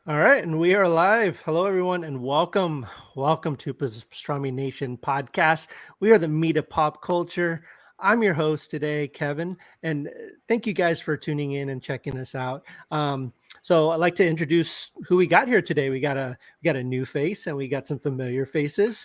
All right, and we are live. Hello, everyone, and welcome to Pastrami Nation podcast. We are the meat of pop culture. I'm your host today, Kevin, and thank you guys for tuning in and checking us out. So, I'd like to introduce who we got here today. We got a new face, and we got some familiar faces.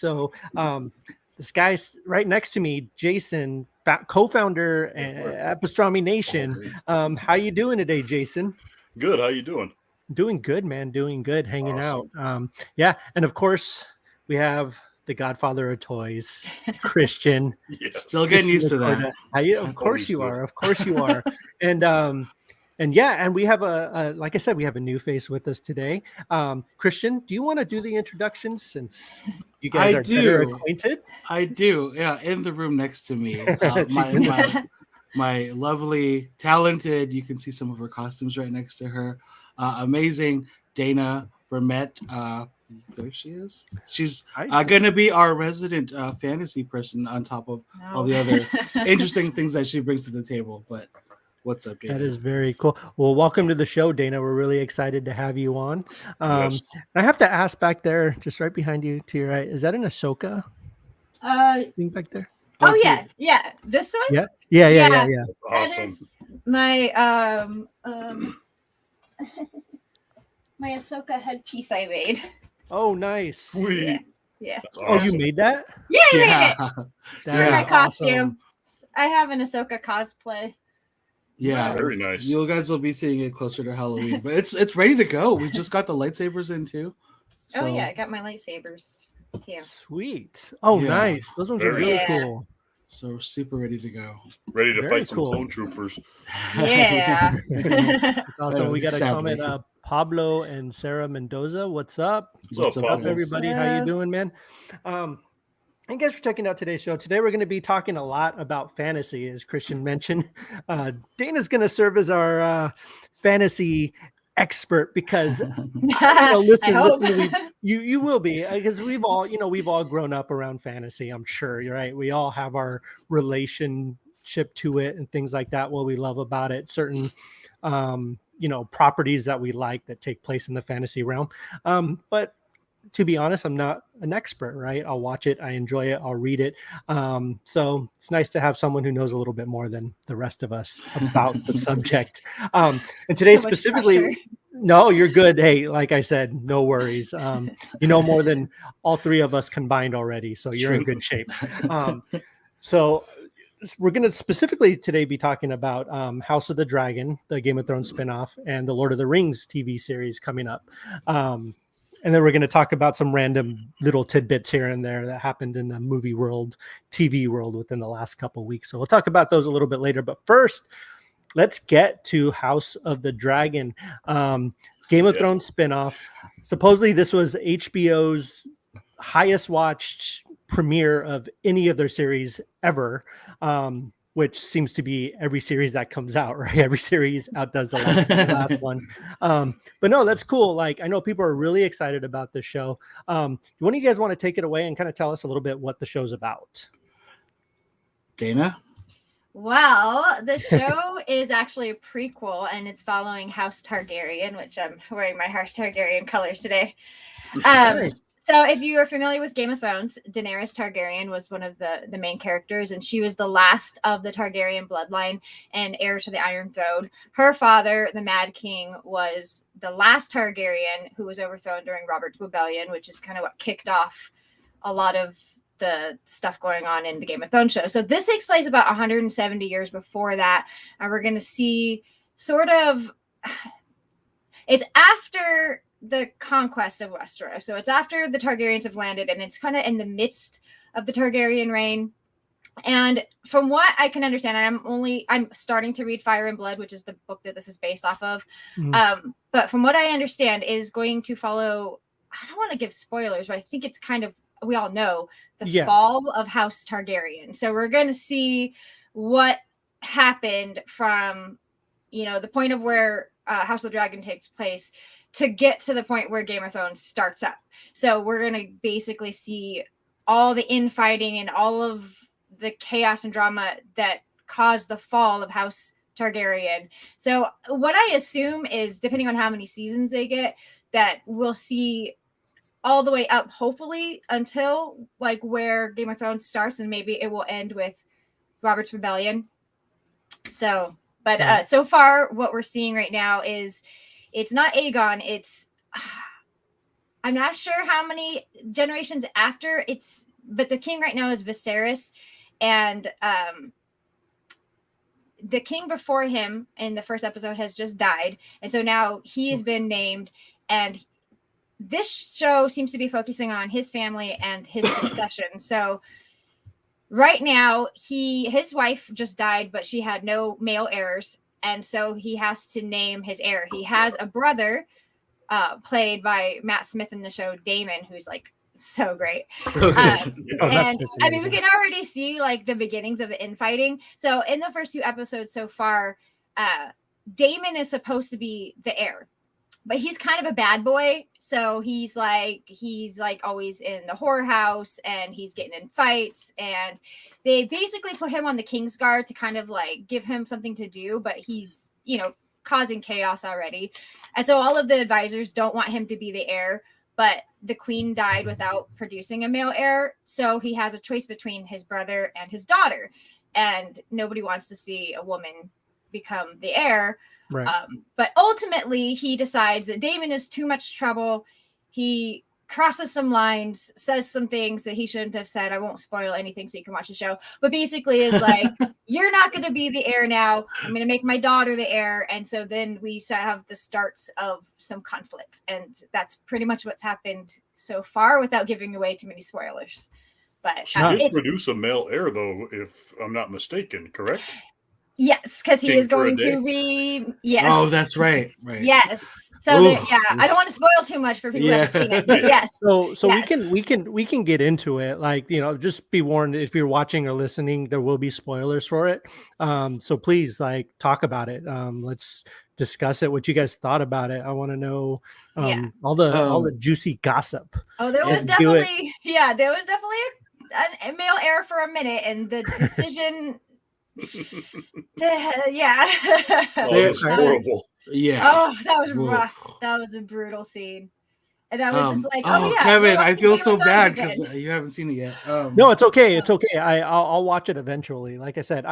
This guy's right next to me, Jason, co-founder at Pastrami Nation. How you doing today, Jason? Good. How you doing? Doing good, man. Doing good, hanging out. Awesome. Yeah, and of course we have the Godfather of toys, Christian. Still Yes. getting Christian used to that. Lacorda. Of course you Understood. are. Of course you are. And and yeah, and we have like I said, we have a new face with us today. Christian, do you want to do the introductions since you guys I are better do. acquainted? I do. Yeah, in the room next to me, She's my in my lovely, talented. You can see some of her costumes right next to her. Amazing Dana Vermette. There she is. She's going to be our resident fantasy person on top of all the other interesting things that she brings to the table. But what's up, Dana? That is very cool. Well, welcome to the show, Dana. We're really excited to have you on. Yes. I have to ask back there, just right behind you to your right, is that an Ahsoka thing back there? Oh it's yeah, yeah. This one? Yeah. Yeah. Yeah. Yeah. That Awesome. is my my Ahsoka headpiece I made. Oh, nice. Sweet. Yeah. That's Oh, awesome. you made that? Yeah, I made Yeah. it. It's That my is costume. awesome. I have an Ahsoka cosplay. Yeah, Very nice. You guys will be seeing it closer to Halloween, but it's ready to go. We just got the lightsabers in too. So, Oh yeah, I got my lightsabers too. Sweet. Oh, Yeah. nice. Those ones are Very really nice. cool. so we're super ready to go. Ready to Very fight some cool. clone troopers. Yeah. It's awesome. We got a Sadly. comment. Pablo and Sarah Mendoza. What's up? What's up, What's up, Pablo? everybody? How you doing, man? Thank you guys for checking out today's show. Today we're going to be talking a lot about fantasy, as Christian mentioned. Dana's going to serve as our fantasy expert because listen, I hope. you will be because we've all grown up around fantasy. I'm sure you're right. We all have our relationship to it and things like that. What we love about it, certain properties that we like that take place in the fantasy realm. But to be honest, I'm not an expert, right? I'll watch it, I enjoy it, I'll read it. So it's nice to have someone who knows a little bit more than the rest of us about the subject. And today So much specifically, pressure. no, you're good. Hey, like I said, no worries. You know more than all three of us combined already, so you're in True. good shape. So we're going to specifically today be talking about House of the Dragon, the Game of Thrones spinoff, and the Lord of the Rings TV series coming up. And then we're going to talk about some random little tidbits here and there that happened in the movie world, TV world within the last couple of weeks. So we'll talk about those a little bit later. But first, let's get to House of the Dragon, Game of Yes. Thrones spinoff. Supposedly, this was HBO's highest watched premiere of any of their series ever. Which seems to be every series that comes out, right? Every series outdoes the last one. But no, that's cool. Like, I know people are really excited about this show. One of you guys want to take it away and kind of tell us a little bit what the show's about? Dana? Well, the show is actually a prequel, and it's following House Targaryen, which I'm wearing my House Targaryen colors today. Nice. So if you are familiar with Game of Thrones, Daenerys Targaryen was one of the main characters, and she was the last of the Targaryen bloodline and heir to the Iron Throne. Her father, the Mad King, was the last Targaryen who was overthrown during Robert's Rebellion, which is kind of what kicked off a lot of the stuff going on in the Game of Thrones show. So this takes place about 170 years before that, and we're going to see sort of, it's after the conquest of Westeros. So it's after the Targaryens have landed, and it's kind of in the midst of the Targaryen reign. And from what I can understand, I'm starting to read Fire and Blood, which is the book that this is based off of. But from what I understand, is going to follow, I don't want to give spoilers, but I think it's kind of, we all know the fall of House Targaryen. So we're going to see what happened from, the point of where House of the Dragon takes place to get to the point where Game of Thrones starts up. So we're going to basically see all the infighting and all of the chaos and drama that caused the fall of House Targaryen. So what I assume is, depending on how many seasons they get, that we'll see all the way up, hopefully, until like where Game of Thrones starts, and maybe it will end with Robert's Rebellion. So, but so far, what we're seeing right now is it's not Aegon. It's I'm not sure how many generations after it's, but the king right now is Viserys, and the king before him in the first episode has just died, and so now he's been named, and this show seems to be focusing on his family and his succession. So right now his wife just died, but she had no male heirs, and so he has to name his heir. He has a brother played by Matt Smith in the show, Damon, who's like so great. And I mean, we can already see like the beginnings of the infighting. So in the first 2 episodes so far, Damon is supposed to be the heir, but he's kind of a bad boy. So he's like always in the whorehouse, and he's getting in fights, and they basically put him on the King's Guard to kind of like give him something to do, but he's, causing chaos already. And so all of the advisors don't want him to be the heir, but the queen died without producing a male heir. So he has a choice between his brother and his daughter, and nobody wants to see a woman become the heir. Right. But ultimately, he decides that Damon is too much trouble. He crosses some lines, says some things that he shouldn't have said. I won't spoil anything so you can watch the show. But basically is like, you're not going to be the heir now. I'm going to make my daughter the heir. And so then we have the starts of some conflict. And that's pretty much what's happened so far without giving away too many spoilers. But she did produce a male heir, though, if I'm not mistaken, correct? Yes, because he is going to be. Yes. Oh, that's right. Right. Yes. So I don't want to spoil too much for people who haven't seen it. But yes. So yes. we can get into it. Like, just be warned, if you're watching or listening, there will be spoilers for it. So please, like, talk about it. Let's discuss it. What you guys thought about it. I want to know all the juicy gossip. Oh, there was definitely a male heir for a minute, and the decision. Oh, that was horrible. That was rough. That was a brutal scene, and I was just like, Kevin, I feel so bad because you haven't seen it yet. No, it's okay. It's okay. I'll watch it eventually. Like I said,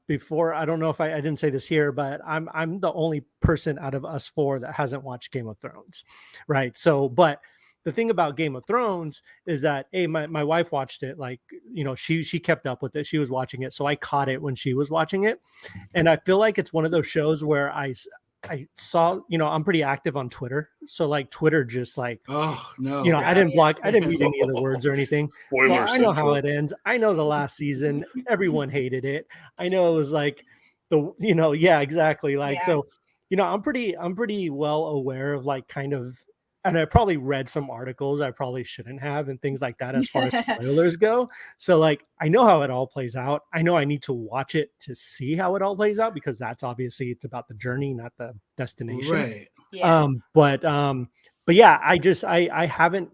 before, I don't know if I didn't say this here, but I'm the only person out of us 4 that hasn't watched Game of Thrones, right? So, but the thing about Game of Thrones is that my wife watched it, like, she kept up with it. She was watching it. So I caught it when she was watching it. And I feel like it's one of those shows where I saw, I'm pretty active on Twitter. So like Twitter just like, oh no, I didn't read any of the words or anything. So I know how it ends. I know the last season, everyone hated it. I know it was like exactly. Like, so, I'm pretty well aware of like kind of, and I probably read some articles I probably shouldn't have and things like that as far as spoilers go. So like, I know how it all plays out. I know I need to watch it to see how it all plays out, because that's obviously, it's about the journey, not the destination. Right. Yeah. But yeah, I haven't.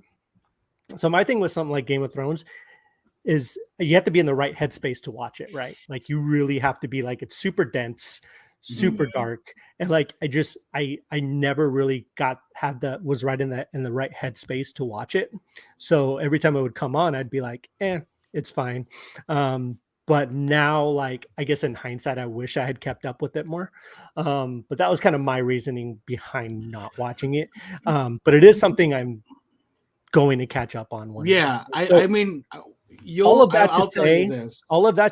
So my thing with something like Game of Thrones is you have to be in the right headspace to watch it, right? Like, you really have to be like, it's super dense, super dark, and like I never really was right in the right headspace to watch it. So every time it would come on, I'd be like, it's fine. But now, like, I guess in hindsight, I wish I had kept up with it more. But that was kind of my reasoning behind not watching it. But it is something I'm going to catch up on one day. I mean, all of that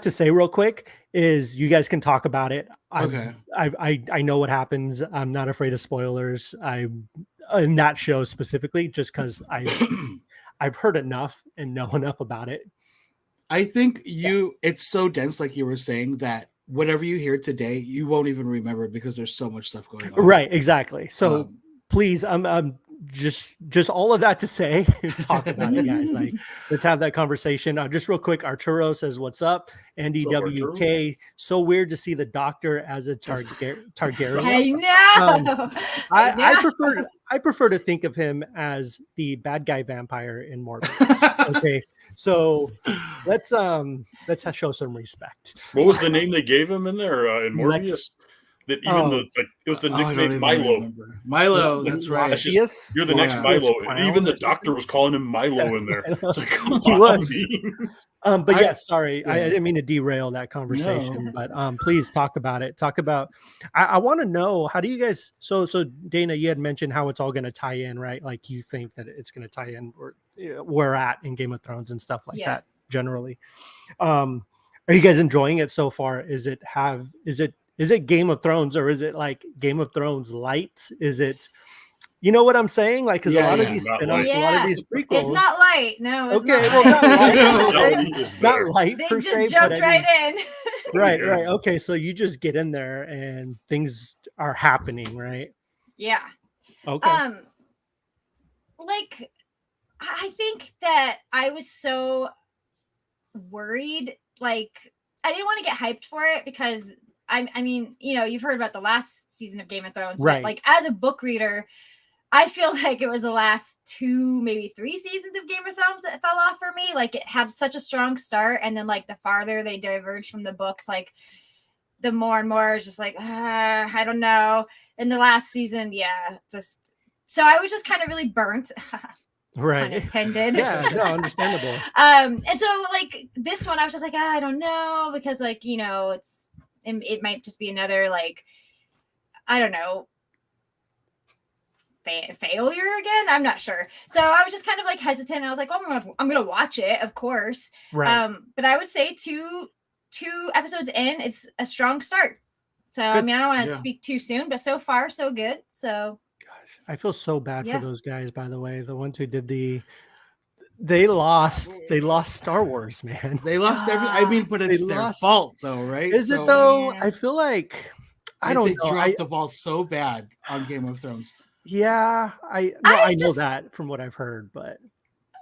to say real quick is, you guys can talk about it. Okay. I know what happens. I'm not afraid of spoilers. I'm in that show specifically, just because I've heard enough and know enough about it. I think it's so dense, like you were saying, that whatever you hear today, you won't even remember, because there's so much stuff going on. Right, exactly. So please, I'm just all of that to say, talk about it, guys. Like, let's have that conversation. Just real quick, Arturo says, "What's up?" Andy WK. So weird to see the Doctor as a Targaryen. I know. I prefer to think of him as the bad guy vampire in Morbius. Okay, so let's show some respect. What was the name they gave him in there in Morbius? that even the like it was the nickname Milo. Remember. Milo, that's right. That's just, you're the next Milo. Even the doctor was calling him Milo in there. It's like, come he on, was. But I sorry, I didn't mean to derail that conversation. But please talk about it. Talk about. I want to know, how do you guys? So Dana, you had mentioned how it's all going to tie in, right? Like you think that it's going to tie in where we're at in Game of Thrones and stuff like that. Generally, are you guys enjoying it so far? Is it Game of Thrones, or is it like Game of Thrones light? Is it? You know what I'm saying? Like, because a lot of these spin-offs, a lot of these prequels. It's not light. No, it's okay, not light. Not light they per just se, jumped but right in. right. Okay, so you just get in there and things are happening, right? Yeah. Okay. Like, I think that I was so worried. Like, I didn't want to get hyped for it because I mean, you know, you've heard about the last season of Game of Thrones, right? But like, as a book reader, I feel like it was the last 2, maybe 3 seasons of Game of Thrones that fell off for me. Like, it had such a strong start, and then like the farther they diverged from the books, like the more and more it's just like, I don't know. In the last season, just so I was just kind of really burnt. Right. Unintended. Yeah, no, understandable. And so like this one, I was just like, I don't know, because like, you know, it might just be another like, I don't know, failure again. I'm not sure. So I was just kind of like hesitant. I was like, oh, I'm gonna watch it, of course. Right. But I would say two episodes in, it's a strong start. So good. I mean, I don't want to speak too soon, but so far so good. So gosh, I feel so bad for those guys, by the way. The ones who did they lost Star Wars, man. They lost I mean, but it's their fault though, right? Is it though? I feel like I don't know. They dropped the ball so bad on Game of Thrones. Yeah, I know that from what I've heard, but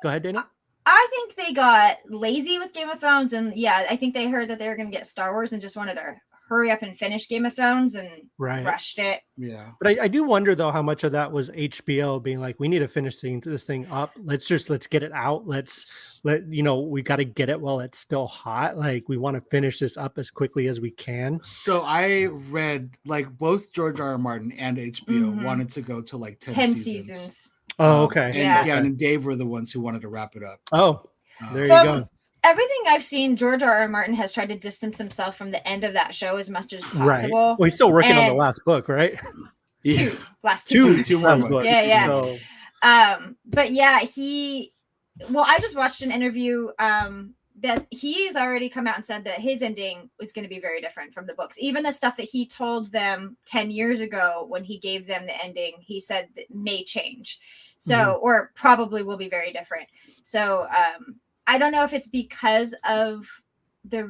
go ahead, Dana. I think they got lazy with Game of Thrones, and I think they heard that they were going to get Star Wars and just wanted to hurry up and finish Game of Thrones and rushed it. Yeah. But I do wonder though how much of that was HBO being like, we need to finish this thing up. Let's get it out. We got to get it while it's still hot. Like, we want to finish this up as quickly as we can. So I read like both George R.R. Martin and HBO wanted to go to like 10 seasons. Oh, okay. And Dan and Dave were the ones who wanted to wrap it up. Oh, there you go. Everything I've seen, George R.R. Martin has tried to distance himself from the end of that show as much as possible. Right. Well, he's still working on the last book, right? Two more books. Yeah. So. But I just watched an interview that he's already come out and said that his ending was going to be very different from the books. Even the stuff that he told them 10 years ago when he gave them the ending, he said that may change. So, or probably will be very different. So, I don't know if it's because of the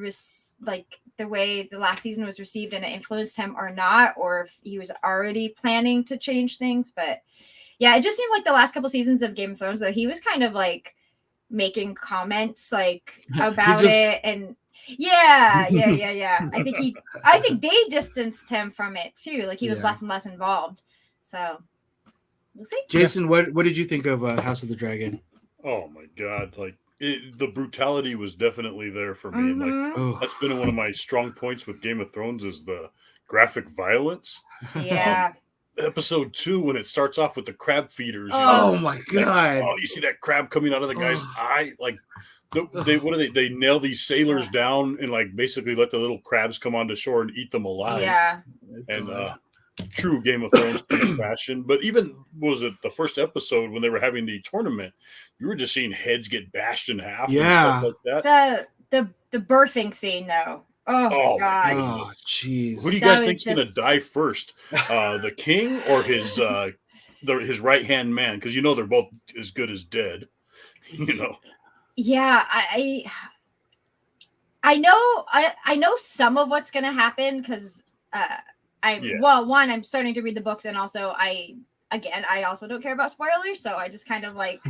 way the last season was received and it influenced him or not, or if he was already planning to change things. But yeah, it just seemed like the last couple seasons of Game of Thrones, though, he was kind of like making comments like about it, and I think they distanced him from it too. Like, he was less and less involved. So we'll see. Jason, what did you think of House of the Dragon? Oh my God! Like, the brutality was definitely there for me. And like, that's been one of my strong points with Game of Thrones is the graphic violence. Yeah. Episode 2, when it starts off with the crab feeders. Oh my God! You see that crab coming out of the guy's eye? Like, they nail these sailors down and like basically let the little crabs come onto shore and eat them alive. Yeah. And true Game of Thrones fashion. But even was it the first episode when they were having the tournament? You were just seeing heads get bashed in half. And stuff like that. The birthing scene though. Oh my God! Oh jeez. Who do you guys think's gonna die first? The king or his right hand man? Because they're both as good as dead. Yeah, I know some of what's gonna happen because I'm starting to read the books, and also I also don't care about spoilers, so I just kind of like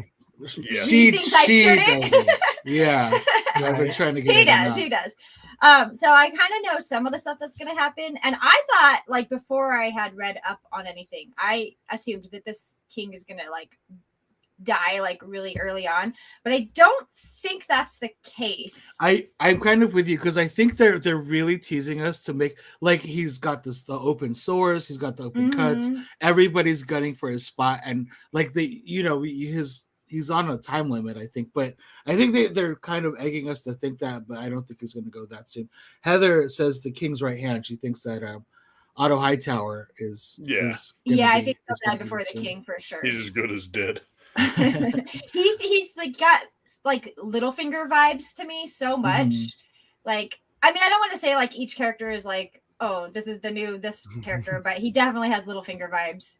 she thinks I shouldn't. Yeah, I've been trying to get he does. So I kind of know some of the stuff that's going to happen. And I thought, like, before I had read up on anything, I assumed that this king is going to, like, die like really early on, but I don't think that's the case. I'm kind of with you because I think they're really teasing us to make like he's got the open sores, he's got the open cuts, everybody's gunning for his spot, and like he's on a time limit, I think, but I think they're kind of egging us to think that, but I don't think he's going to go that soon. Heather says the king's right hand. She thinks that Otto Hightower is I think he'll die before the king for sure. He's as good as dead. he's like got like Littlefinger vibes to me so much. Like, I mean, I don't want to say like each character is like, oh, this is the new this character, but he definitely has Littlefinger vibes.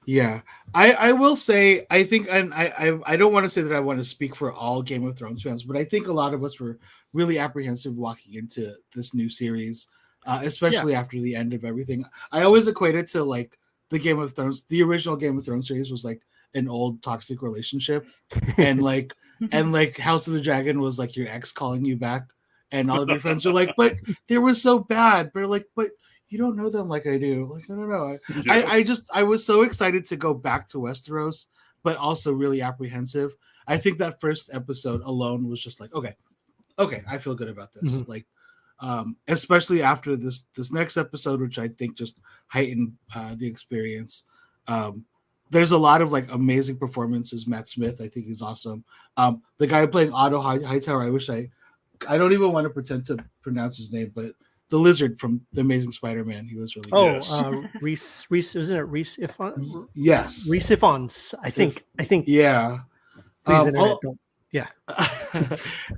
Yeah, I will say, I think, and I don't want to say that I want to speak for all Game of Thrones fans, but I think a lot of us were really apprehensive walking into this new series, especially after the end of everything. I always equate it to like the original Game of Thrones series was like an old toxic relationship, and like House of the Dragon was like your ex calling you back, and all of your friends are like, but they were so bad, but like, but you don't know them like I do. Like, I don't know. I was so excited to go back to Westeros, but also really apprehensive. I think that first episode alone was just like, okay, I feel good about this. Like, especially after this next episode, which I think just heightened the experience. There's a lot of like amazing performances. Matt Smith, I think he's awesome. The guy playing Otto Hightower, I don't even want to pretend to pronounce his name, but the lizard from The Amazing Spider-Man, he was really good. Reese, isn't it Reese Ifans? Yes, Reese Ifans. I think. Yeah. Yeah.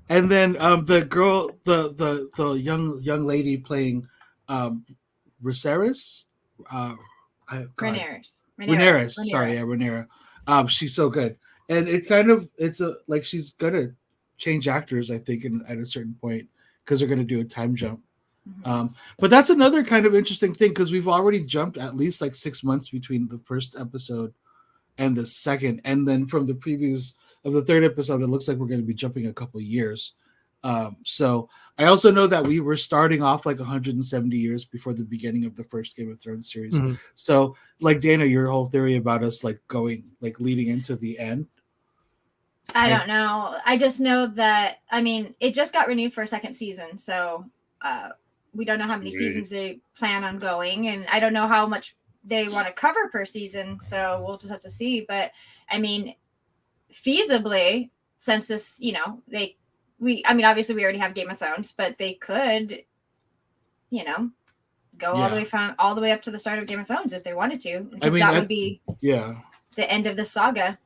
And then the girl, the young lady playing Rhaenyra. Rhaenyra. Sorry, Rhaenyra. She's so good, and it's like she's gonna change actors, I think, at a certain point because they're gonna do a time jump. But that's another kind of interesting thing because we've already jumped at least like 6 months between the first episode and the second, and then from the previews of the third episode, it looks like we're going to be jumping a couple of years. So I also know that we were starting off like 170 years before the beginning of the first Game of Thrones series. So like Dana, your whole theory about us like going like leading into the end. I don't know. I just know that, I mean, it just got renewed for a second season. So we don't know how many seasons they plan on going, and I don't know how much they want to cover per season. So we'll just have to see. But I mean, feasibly, since this, I mean, obviously we already have Game of Thrones, but they could, go all the way up to the start of Game of Thrones if they wanted to. Because that would be the end of the saga.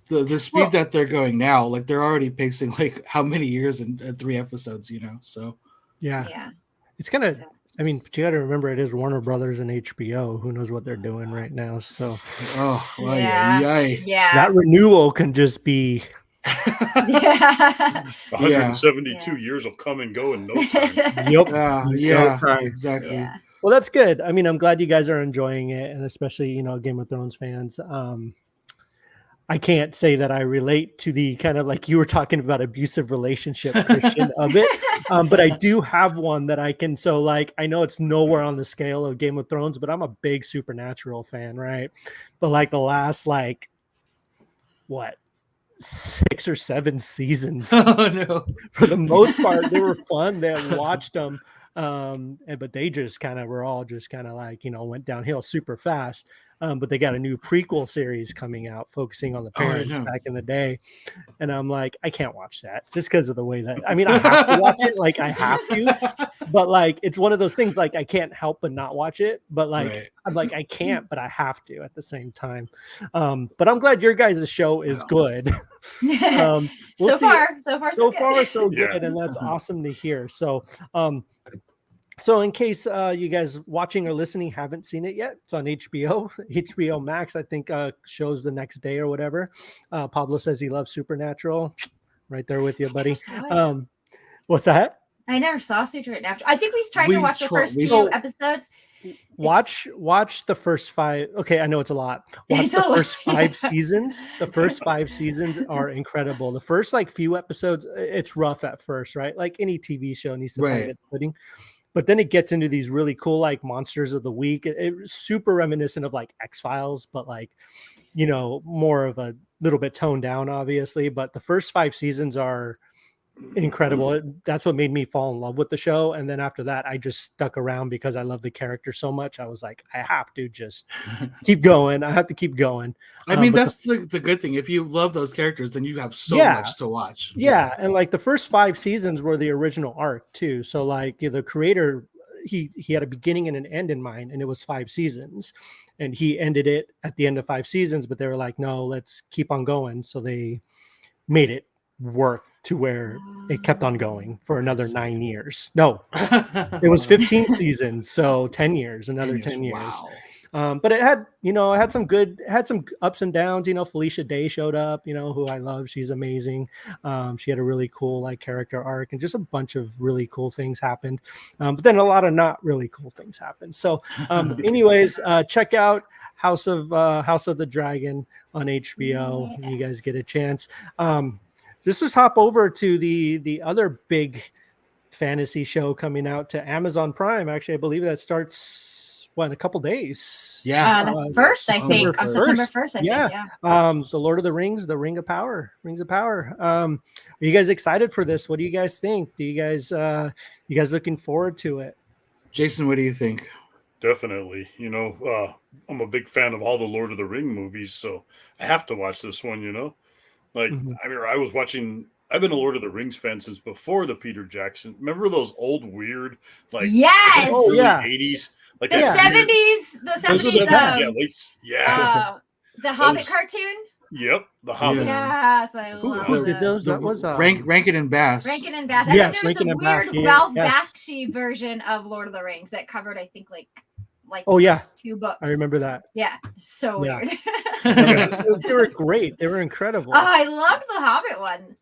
The speed that they're going now, like they're already pacing like how many years in 3 episodes, so yeah. It's kind of, I mean, but you got to remember it is Warner Brothers and HBO. Who knows what they're doing right now? So, that renewal can just be 172 years will come and go in no time. No time. Exactly. Yeah. Well, that's good. I mean, I'm glad you guys are enjoying it, and especially Game of Thrones fans. I can't say that I relate to the kind of like you were talking about abusive relationship Christian of it. But I do have one that I can. So like, I know it's nowhere on the scale of Game of Thrones, but I'm a big Supernatural fan. Right. But like the last, 6 or 7 seasons, for the most part, they were fun. They watched them. But they just kind of were all just kind of like, went downhill super fast. But they got a new prequel series coming out focusing on the parents back in the day. And I'm like, I can't watch that just because of the way that, I mean, I have to watch it. Like I have to, but like, it's one of those things, like I can't help but not watch it, but like, I'm like, I can't, but I have to at the same time. But I'm glad your guys' show is good. We'll so far, so good. And that's awesome to hear. So in case you guys watching or listening haven't seen it yet, it's on HBO Max, I think shows the next day or whatever. Pablo says he loves Supernatural. Right there with you, buddy. What's that? I never saw Supernatural. I think we tried to watch the first few episodes. Watch the first 5. Okay, I know it's a lot. Watch the first 5 seasons. The first 5 seasons are incredible. The first few episodes, it's rough at first, right? Like any TV show needs to find its footing. but then it gets into these really cool like monsters of the week. It's super reminiscent of like X-Files, but like, you know, more of a little bit toned down, obviously. But the first 5 seasons are incredible. That's what made me fall in love with the show. And then after that, I just stuck around because I love the character so much. I was like, I have to just keep going. I have to keep going. I mean, that's the good thing. If you love those characters, then you have so much to watch. Yeah. And like the first 5 seasons were the original arc too. So like the creator, he had a beginning and an end in mind, and it was 5 seasons, and he ended it at the end of 5 seasons, but they were like, no, let's keep on going. So they made it work to where it kept on going for another 9 years. No, it was 15 seasons. So 10 years, another 10 years. Wow. But it had, you know, had some ups and downs. You know, Felicia Day showed up, you know, who I love. She's amazing. She had a really cool like character arc, and just a bunch of really cool things happened. But then a lot of not really cool things happened. So anyways, check out House of the Dragon on HBO when you guys get a chance. Just hop over to the other big fantasy show coming out to Amazon Prime. Actually, I believe that starts in a couple days. Yeah, the first, I think, on September 1st. I think, yeah. The Lord of the Rings, the Rings of Power. Are you guys excited for this? What do you guys think? Do you guys looking forward to it? Jason, what do you think? Definitely. You know, I'm a big fan of all the Lord of the Ring movies, so I have to watch this one, you know. Like, I mean, I've been a Lord of the Rings fan since before the Peter Jackson. Remember those old weird, like, yes, early 80s? Like the 70s, the Hobbit cartoon. Yep, the Hobbit. Yes, I love Who did those? That was Rankin and Bass. Rankin and Bass. Yes, I think there was Rankin a and weird Bass. Ralph Yes. Bakshi version of Lord of the Rings that covered, I think, like oh yeah, 2 books. I remember that. Yeah, so weird. They were great. They were incredible. Oh, I loved the Hobbit one.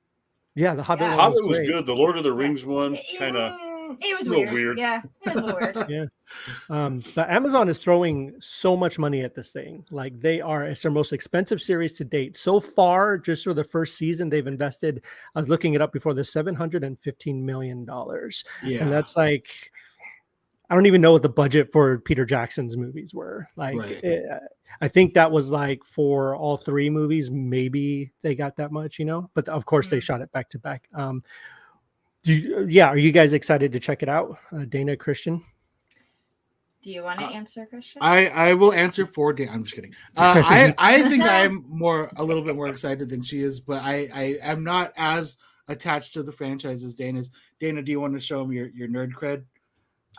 Yeah, the Hobbit. Yeah. One Hobbit was good. The Lord of the Rings one kind of. It was a little weird. Yeah, it was a little weird. Yeah. But Amazon is throwing so much money at this thing. Like it's their most expensive series to date. So far, just for the first season, they've invested, I was looking it up before this, $715 million. Yeah. And that's like, I don't even know what the budget for Peter Jackson's movies were. Like, I think that was like for all 3 movies, maybe they got that much, you know, but of course they shot it back to back. Are you guys excited to check it out? Dana, Christian? Do you want to answer, Christian? I will answer for Dana. I'm just kidding. I think I'm a little bit more excited than she is, but I am not as attached to the franchise as Dana is. Dana, do you want to show him your nerd cred?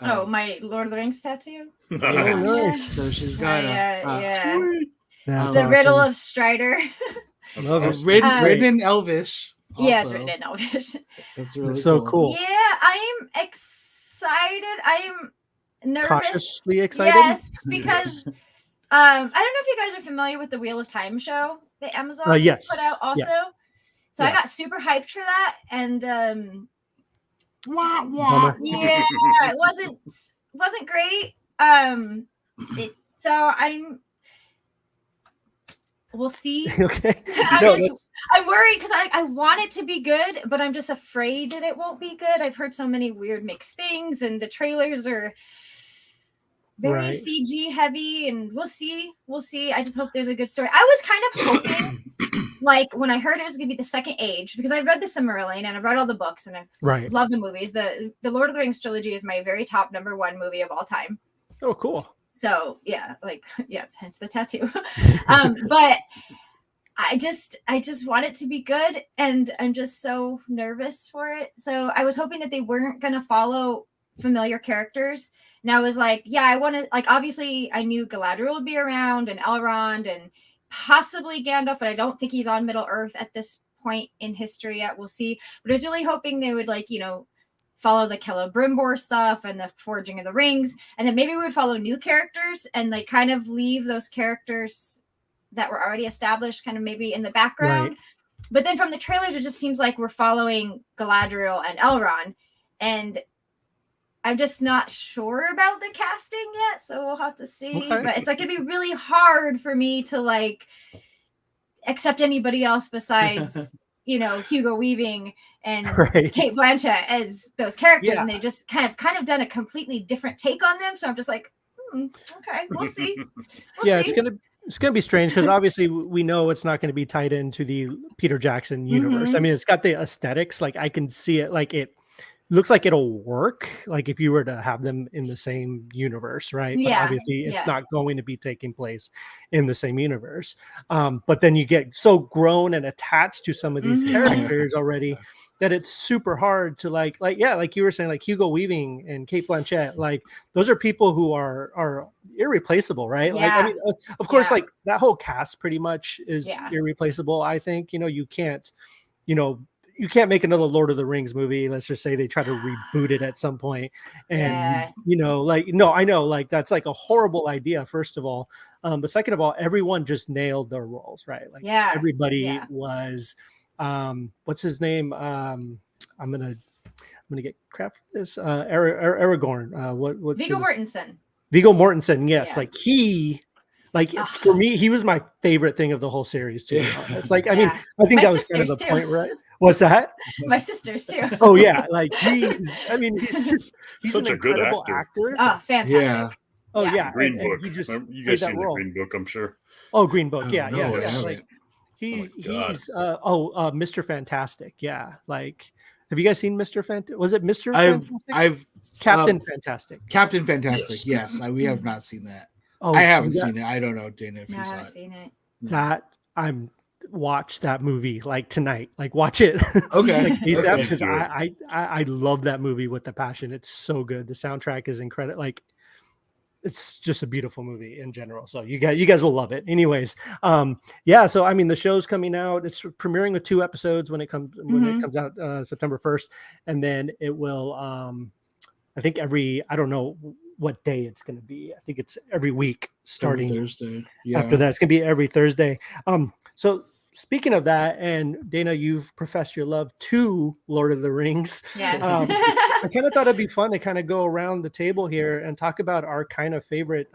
My Lord of the Rings tattoo? Nice. So she's got it's the riddle of Strider. written in Elvish. Also. Yeah, it's written in Elvish. That's really so cool. Yeah, I am excited. I am nervous. Cautiously excited? Yes, because I don't know if you guys are familiar with the Wheel of Time show that Amazon put out also. Yeah. So I got super hyped for that, and it wasn't great. So we'll see. Okay. I'm worried because I want it to be good, but I'm just afraid that it won't be good. I've heard so many weird mixed things, and the trailers are very CG heavy, and we'll see. I just hope there's a good story. I was kind of hoping, like when I heard it was going to be the Second Age, because I've read the Silmarillion and I've read all the books and I love the movies. The Lord of the Rings trilogy is my very top #1 movie of all time. Oh, cool. So hence the tattoo. But I just want it to be good, and I'm just so nervous for it. So I was hoping that they weren't going to follow familiar characters. And I was like, I want to, like, obviously I knew Galadriel would be around, and Elrond, and possibly Gandalf, but I don't think he's on Middle Earth at this point in history yet. We'll see. But I was really hoping they would, like, follow the Celebrimbor stuff and the Forging of the Rings, and then maybe we would follow new characters and like kind of leave those characters that were already established kind of maybe in the background. But then from the trailers, it just seems like we're following Galadriel and Elrond, and I'm just not sure about the casting yet, so we'll have to see. But it's like it'd be really hard for me to like accept anybody else besides Hugo Weaving and Right. Kate Blanchett as those characters, Yeah. and they just kind of done a completely different take on them. So I'm just like, okay, we'll see. Yeah, it's gonna be strange because obviously we know it's not going to be tied into the Peter Jackson universe. I mean, it's got the aesthetics, like I can see it, like it looks like it'll work, like if you were to have them in the same universe, right? But Yeah, obviously it's yeah. not going to be taking place in the same universe. But then you get so grown and attached to some of these characters already that it's super hard to like you were saying, like Hugo Weaving and Kate Blanchett, like those are people who are irreplaceable, right? Like, I mean, of course, like that whole cast pretty much is irreplaceable. I think, you can't, you can't make another Lord of the Rings movie. Let's just say they try to reboot it at some point. And, like, no, I know, like, that's like a horrible idea, first of all. But second of all, everyone just nailed their roles, right? Like everybody was, what's his name? I'm gonna get crap for this. Aragorn. What's Viggo Mortensen. Viggo Mortensen, yes. Like for me, he was my favorite thing of the whole series, to be honest. Like, I mean, I think that was kind of the point, right? What's that? My sisters too. Oh yeah, like he's such an a good incredible actor. Oh, fantastic. Yeah. Oh yeah, Green Book. he just you guys seen the role. Green Book, I'm sure. Oh, Green Book. Yeah. Like he's Mr. Fantastic. Yeah. Like, have you guys seen Mr. Fantastic? Was it Mr. Fantastic? I've Captain Fantastic. Captain Fantastic. Yes, we have not seen that. Oh, I haven't seen it. I don't know, Dana, if you I saw haven't it. seen it. That watch that movie like tonight. Like, watch it. Okay. Like, because I love that movie with a passion. It's so good. The soundtrack is incredible. Like, it's just a beautiful movie in general. So you guys will love it. Anyways, so I mean, the show's coming out. It's premiering with 2 episodes when it comes out September 1st, and then it will I think I don't know what day it's going to be. I think it's every week starting every Thursday. Yeah. After that, it's going to be every Thursday. So speaking of that, and Dana, you've professed your love to Lord of the Rings. Yes. I kind of thought it'd be fun to kind of go around the table here and talk about our kind of favorite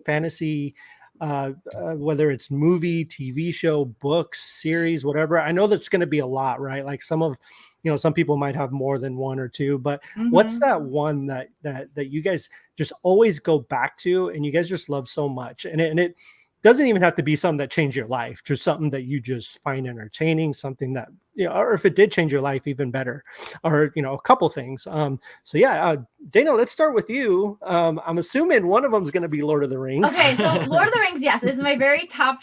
fantasy, whether it's movie, TV show, books, series, whatever. I know that's going to be a lot, right? Like some people might have more than 1 or 2, but what's that one that you guys just always go back to and you guys just love so much? And it doesn't even have to be something that changed your life, just something that you just find entertaining, something that, or if it did change your life, even better, or, a couple things. Dana, let's start with you. I'm assuming one of them is going to be Lord of the Rings. Okay. So Lord of the Rings, yes, is my very top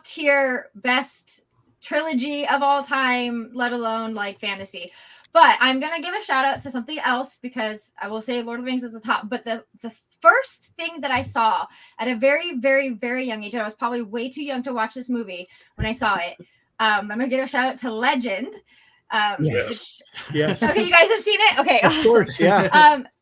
tier, best trilogy of all time, let alone like fantasy. But I'm going to give a shout out to something else, because I will say Lord of the Rings is the top, but the first thing that I saw at a very, very, very young age, I was probably way too young to watch this movie when I saw it. I'm going to give a shout out to Legend. Yes. Okay, you guys have seen it? Okay. Of course, yeah.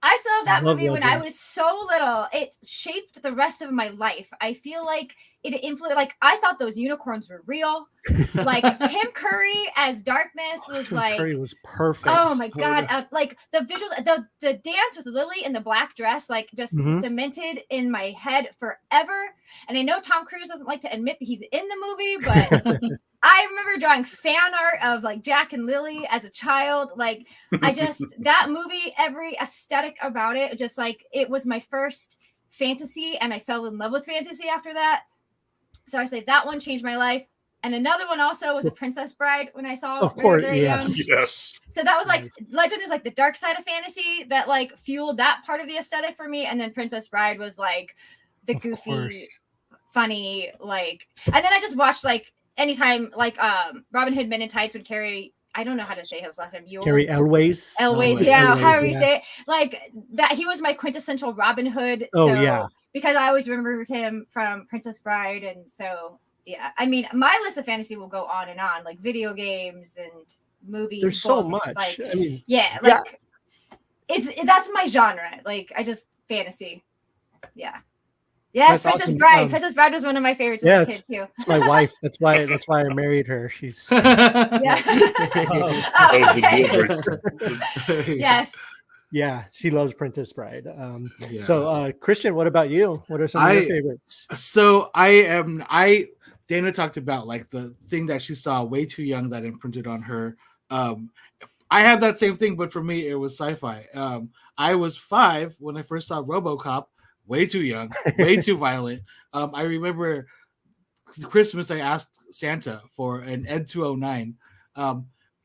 I saw that movie when I Legend. was so little. It shaped the rest of my life. I feel like it influenced, like, I thought those unicorns were real. Like, Tim Curry as Darkness was Tim Curry was perfect. oh my God. Like, the visuals, the dance with Lily in the black dress, like, just cemented in my head forever. And I know Tom Cruise doesn't like to admit that he's in the movie, but I remember drawing fan art of like Jack and Lily as a child. Like, that movie, every aesthetic about it, just like, it was my first fantasy, and I fell in love with fantasy after that. So I say that one changed my life. And another one also was A Princess Bride when I saw it. Of course, very young. Yes. So that was like, Legend is like the dark side of fantasy that like fueled that part of the aesthetic for me. And then Princess Bride was like the goofy, funny, like, and then I just watched like anytime like Robin Hood Men in Tights would carry, I don't know how to say his last name. Carrie Elways. Yeah, how do we say it? Like that, he was my quintessential Robin Hood. Because I always remembered him from Princess Bride, and so yeah. I mean, my list of fantasy will go on and on, like video games and movies. There's books, so much. Like, I mean, that's my genre. Like, I just fantasy. Yeah. Yes, That's Princess awesome. Bride. Princess Bride was one of my favorites as a kid too. It's my wife. That's why I married her. She's Yes. Yeah, she loves Princess Bride. So Christian, what about you? What are some of your favorites? So Dana talked about like the thing that she saw way too young that imprinted on her. I have that same thing, but for me, it was sci-fi. I was 5 when I first saw RoboCop. Way too young, way too violent. I remember Christmas, I asked Santa for an Ed 209.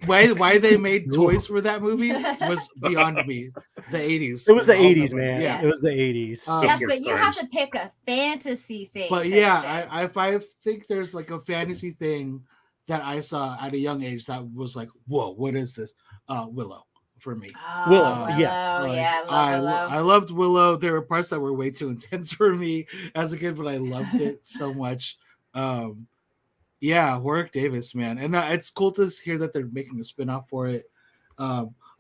Why they made toys for that movie was beyond me. The 80s. It was the I'll 80s, never- man. Yeah. It was the 80s. Yes, Simpler but you have times. to pick a fantasy thing. But yeah, Christian. I think there's like a fantasy thing that I saw at a young age that was like, whoa, what is this? Willow for me. Oh, Willow, Willow. yes. Like, Yeah, I love I Willow. loved Willow. There were parts that were way too intense for me as a kid, but I loved it so much. Yeah, Warwick Davis, man, and it's cool to hear that they're making a spin-off for it.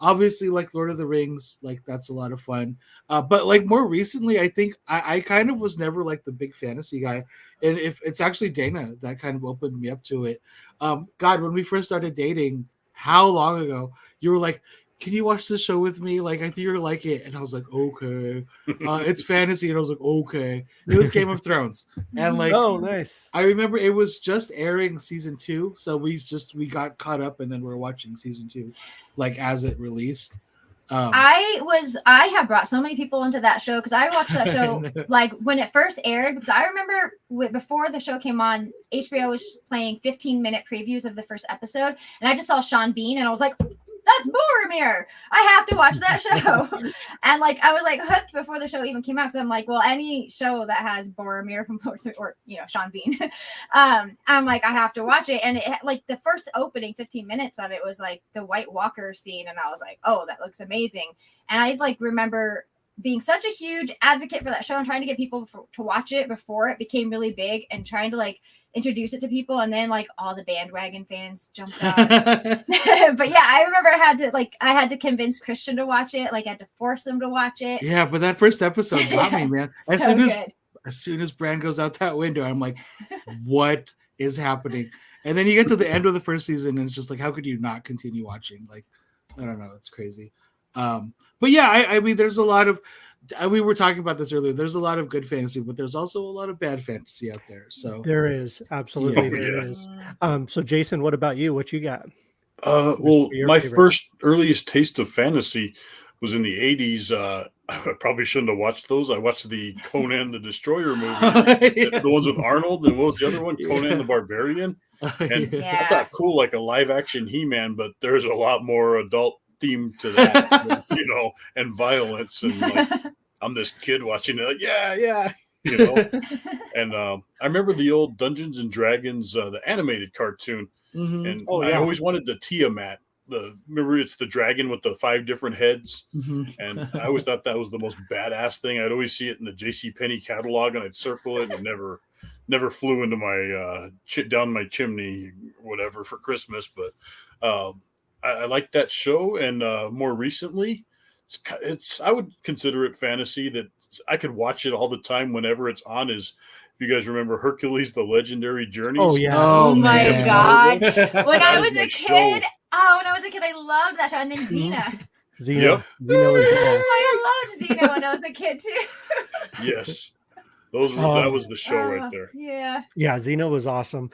Obviously, like Lord of the Rings, like that's a lot of fun. But like more recently, I think I kind of was never like the big fantasy guy, and if it's actually Dana that kind of opened me up to it. God, when we first started dating, how long ago you were like, can you watch this show with me? Like, I think you're like it. And I was like, okay. It's fantasy. And I was like, okay. It was Game of Thrones. And like, Oh, nice. I remember it was just airing season 2. So we got caught up and then we're watching season 2, like as it released. I have brought so many people into that show because I watched that show like when it first aired, because I remember before the show came on, HBO was playing 15-minute previews of the first episode, and I just saw Sean Bean and I was like, that's Boromir. I have to watch that show. And like I was like hooked before the show even came out, because I'm like, well, any show that has Boromir from or Sean Bean, I'm like, I have to watch it. And it like the first opening 15 minutes of it was like the White Walker scene, and I was like, oh, that looks amazing. And I like remember being such a huge advocate for that show and trying to get people to watch it before it became really big, and trying to like introduce it to people, and then like all the bandwagon fans jumped on. But yeah, I remember I had to convince Christian to watch it. Like I had to force him to watch it. Yeah, but that first episode got me, man. As So soon as Bran goes out that window, I'm like, what is happening? And then you get to the end of the first season, and it's just like, how could you not continue watching? Like, I don't know, it's crazy. But yeah, I mean, there's a lot of. We were talking about this earlier. There's a lot of good fantasy, but there's also a lot of bad fantasy out there. So There is. Absolutely, Yeah. there is. So Jason, what about you? What you got? Well, your my favorite? first earliest taste of fantasy was in the 80s. I probably shouldn't have watched those. I watched the Conan the Destroyer movie, the ones with Arnold, and what was the other one? Conan the Barbarian. And Yeah. I thought cool, like a live action He-Man, but there's a lot more adult theme to that, and violence. And like, I'm this kid watching it, like, yeah. And I remember the old Dungeons and Dragons, the animated cartoon. Mhm. And Oh, I yeah. always wanted the Tiamat. Remember, it's the dragon with the 5 different heads. Mhm. And I always thought that was the most badass thing. I'd always see it in the JCPenney catalog, and I'd circle it, and it never flew into my down my chimney, whatever, for Christmas. But I liked that show. And more recently, it's I would consider it fantasy that I could watch it all the time whenever it's on. Is, if you guys remember, Hercules: The Legendary Journeys. Oh yeah. Oh my man. God. When I That was was my a show. kid, I loved that show. And then Xena. Xena. Yep. Xena was the best. I loved Xena when I was a kid too. Yes, that was the show right there. Yeah. Yeah, Xena was awesome.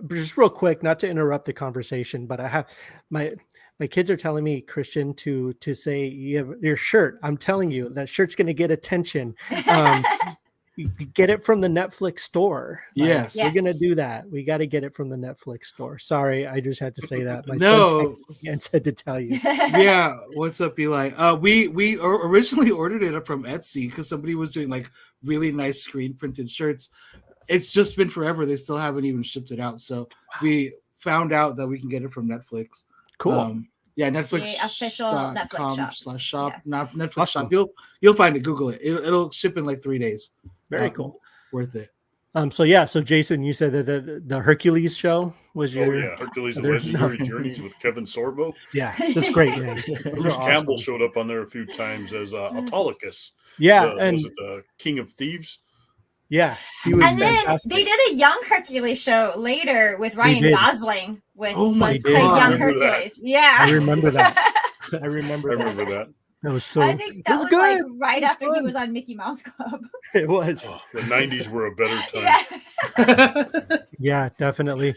Just real quick, not to interrupt the conversation, but I have my kids are telling me, Christian, to say you have your shirt. I'm telling you, that shirt's going to get attention. You get it from the Netflix store. Yes. We're gonna do that. We got to get it from the Netflix store. Sorry, I just had to say that. My No. son texted me and said to tell you. Yeah, what's up, Eli? We originally ordered it from Etsy because somebody was doing like really nice screen printed shirts. It's just been forever. They still haven't even shipped it out. So we found out that we can get it from Netflix. Cool. Yeah, Netflix. The official Netflix shop. /shop, Yeah. not Netflix Awesome. shop. You'll find it. Google it. It'll ship in like 3 days. Very cool. Worth it. So Jason, you said that the Hercules show was Oh your yeah, Hercules: The other- Legendary Journeys with Kevin Sorbo. yeah, that's great, man. Those Bruce are Campbell awesome. showed up on there a few times as Autolycus. Yeah, Was and it the King of Thieves? yeah, he was And then fantastic. they did a young Hercules show later with Ryan did. Gosling with Oh my was playing God. young I remember that. Hercules. Yeah. I remember that. I I remember that. remember that. That was so. I think that it was was good. like right It was after he fun. was on Mickey Mouse Club. It was. Oh, the '90s were a better time. Yeah. Yeah, definitely.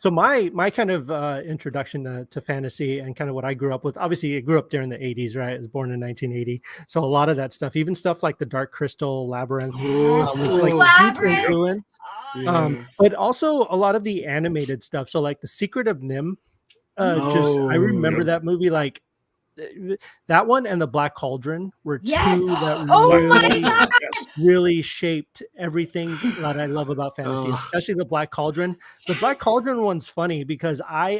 So my kind of introduction to fantasy and kind of what I grew up with, obviously I grew up during the 80s, right? I was born in 1980. So a lot of that stuff, even stuff like the Dark Crystal Labyrinth, Oh, was like oh, huge Labyrinth. influence. But yes. also a lot of the animated stuff. So like The Secret of Nim, just I Oh, remember Yep. that movie like that one and The Black Cauldron were Yes. two that Oh my really god. Yes. really shaped everything that I love about fantasy, oh, especially the Black Cauldron. The Black Yes. Cauldron one's funny because I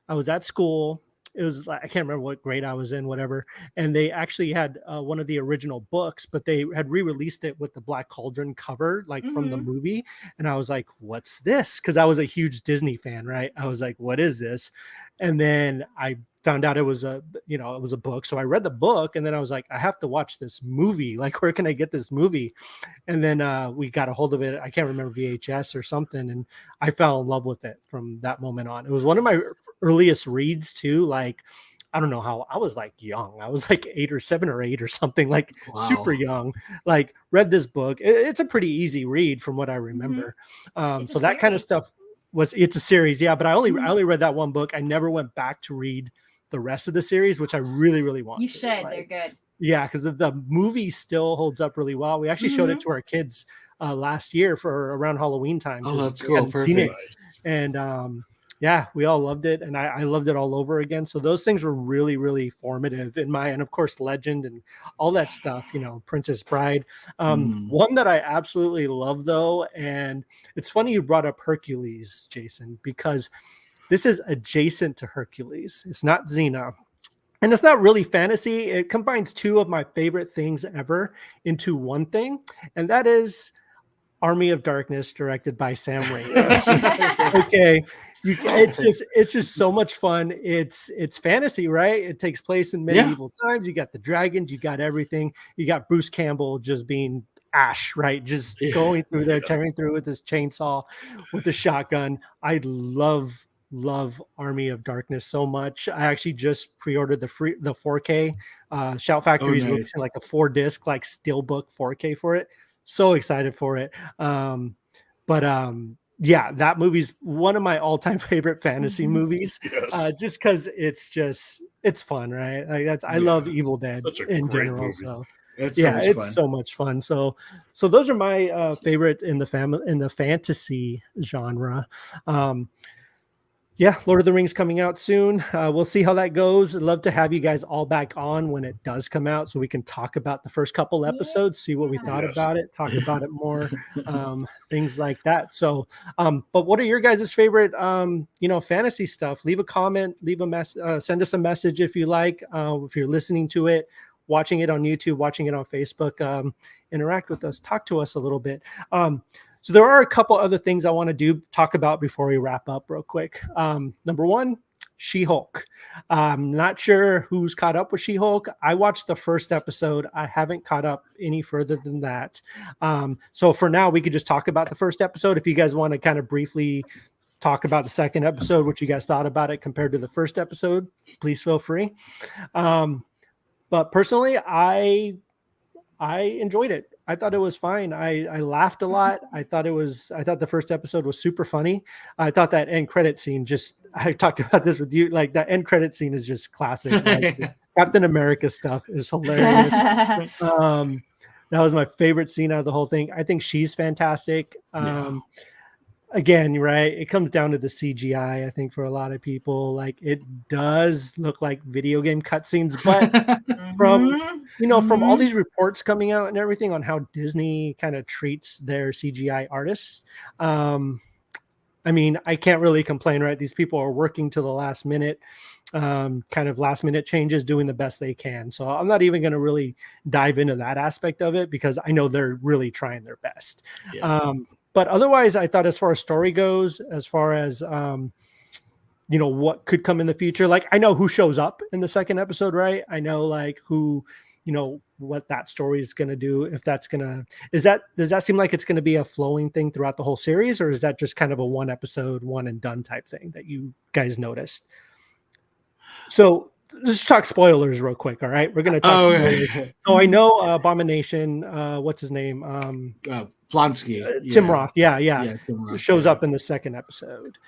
was at school. It was like I can't remember what grade I was in, whatever. And they actually had one of the original books, but they had re-released it with the Black Cauldron cover, like from the Mhm. movie. And I was like, "What's this?" Because I was a huge Disney fan, right? I was like, "What is this?" And then I found out it was it was a book. So I read the book, and then I was like, "I have to watch this movie. Like, where can I get this movie?" And then we got a hold of it. I can't remember, VHS or something, and I fell in love with it from that moment on. It was one of my earliest reads too. Like, I don't know how I was like young. I was like 8 or 7 or 8 or something, like super wow. young. Like read this book. It's a pretty easy read from what I Mhm. remember. It's a So that kind of series. stuff it's a series, yeah. But I Mhm. only read that one book. I never went back to read the rest of the series, which I really want You to. should. They're Like, good. yeah, because the movie still holds up really well. We actually showed it Mhm. to our kids last year for around Halloween time Oh, because that's they cool. hadn't seen it, Perfect. Nice. and yeah, we all loved it, and I loved it all over again. So those things were really formative in my, and of course, Legend and all that stuff. Princess Bride. Mm. One that I absolutely love though, and it's funny you brought up Hercules, Jason, because this is adjacent to Hercules. It's not Xena, and it's not really fantasy. It combines two of my favorite things ever into one thing, and that is Army of Darkness, directed by Sam Raimi. Yes. Okay, it's just so much fun. It's fantasy, right? It takes place in Yeah. medieval times. You got the dragons, you got everything. You got Bruce Campbell just being Ash, right? Just Yeah. going through there, Yes. tearing through with his chainsaw, with the shotgun. I love Army of Darkness so much. I actually just pre-ordered the 4K. Shout Oh, Factory is nice. releasing like a 4 disc like steelbook 4K for it. So excited for it. But yeah, that movie's one of my all-time favorite fantasy Mhm. movies. Yes. Just because it's fun, right? Like I love Yeah. Evil Dead Such a in great general. movie. So It's so yeah, much it's fun. so much fun. So those are my favorite in the fantasy genre. Um, yeah, Lord of the Rings coming out soon. We'll see how that goes. I'd love to have you guys all back on when it does come out so we can talk about the first couple Yeah. episodes, see what we thought Yes. about it, talk about it more, things like that. So, but what are your guys' favorite, fantasy stuff? Leave a comment, send us a message if you like, if you're listening to it, watching it on YouTube, watching it on Facebook, interact with us, talk to us a little bit. So there are a couple other things I want to talk about before we wrap up real quick. Number one, She-Hulk. I'm not sure who's caught up with She-Hulk. I watched the first episode. I haven't caught up any further than that. So for now, we could just talk about the first episode. If you guys want to kind of briefly talk about the second episode, what you guys thought about it compared to the first episode, please feel free. But personally, I enjoyed it. I thought it was fine. I laughed a lot. I thought the first episode was super funny. I thought that end credit scene I talked about this with you. Like that end credit scene is just classic. Like Captain America stuff is hilarious. Um, that was my favorite scene out of the whole thing. I think she's fantastic. Yeah. Again, you're right. It comes down to the CGI, I think, for a lot of people. Like it does look like video game cutscenes, but from from all Mhm. these reports coming out and everything on how Disney kind of treats their CGI artists, I mean, I can't really complain, right? These people are working to the last minute, kind of last minute changes, doing the best they can. So I'm not even going to really dive into that aspect of it because I know they're really trying their best. Yeah. But otherwise, I thought as far as story goes, as far as what could come in the future. Like I know who shows up in the second episode, right? I know like who, what that story is going to do. If that's going to, does that seem like it's going to be a flowing thing throughout the whole series, or is that just kind of a one episode, one and done type thing that you guys noticed? So just talk spoilers real quick. All right, we're gonna talk spoilers. So I know Abomination. What's his name? Blonsky. Tim Roth. Yeah, Tim Roth, shows up in the second episode.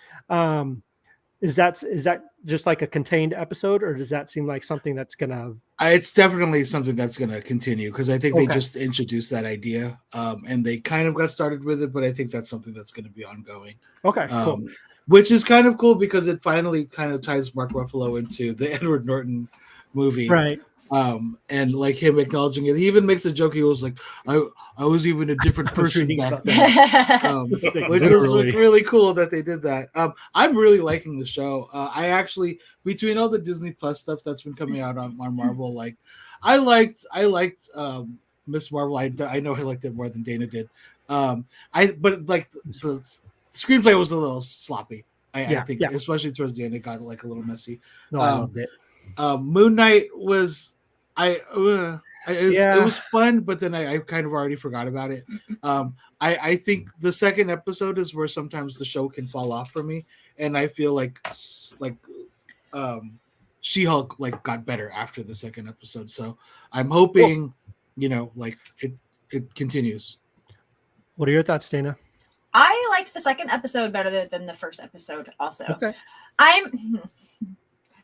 Is that just like a contained episode, or does that seem like something that's gonna? It's definitely something that's gonna continue because I think they just introduced that idea, and they kind of got started with it, but I think that's something that's gonna be ongoing. Okay, cool. Which is kind of cool because it finally kind of ties Mark Ruffalo into the Edward Norton movie, right? And like him acknowledging it, he even makes a joke. He was like, "I was even a different person back then," which was really cool that they did that. I'm really liking the show. I actually, between all the Disney Plus stuff that's been coming out on Marvel, like I liked Miss Marvel. I know I liked it more than Dana did. But like the screenplay was a little sloppy. I think, especially towards the end, it got like a little messy. No, I loved it. Moon Knight was it was fun, but then I kind of already forgot about it. I think the second episode is where sometimes the show can fall off for me, and I feel like She-Hulk like got better after the second episode. So I'm hoping, like it continues. What are your thoughts, Dana? I liked the second episode better than the first episode. Also, okay. I'm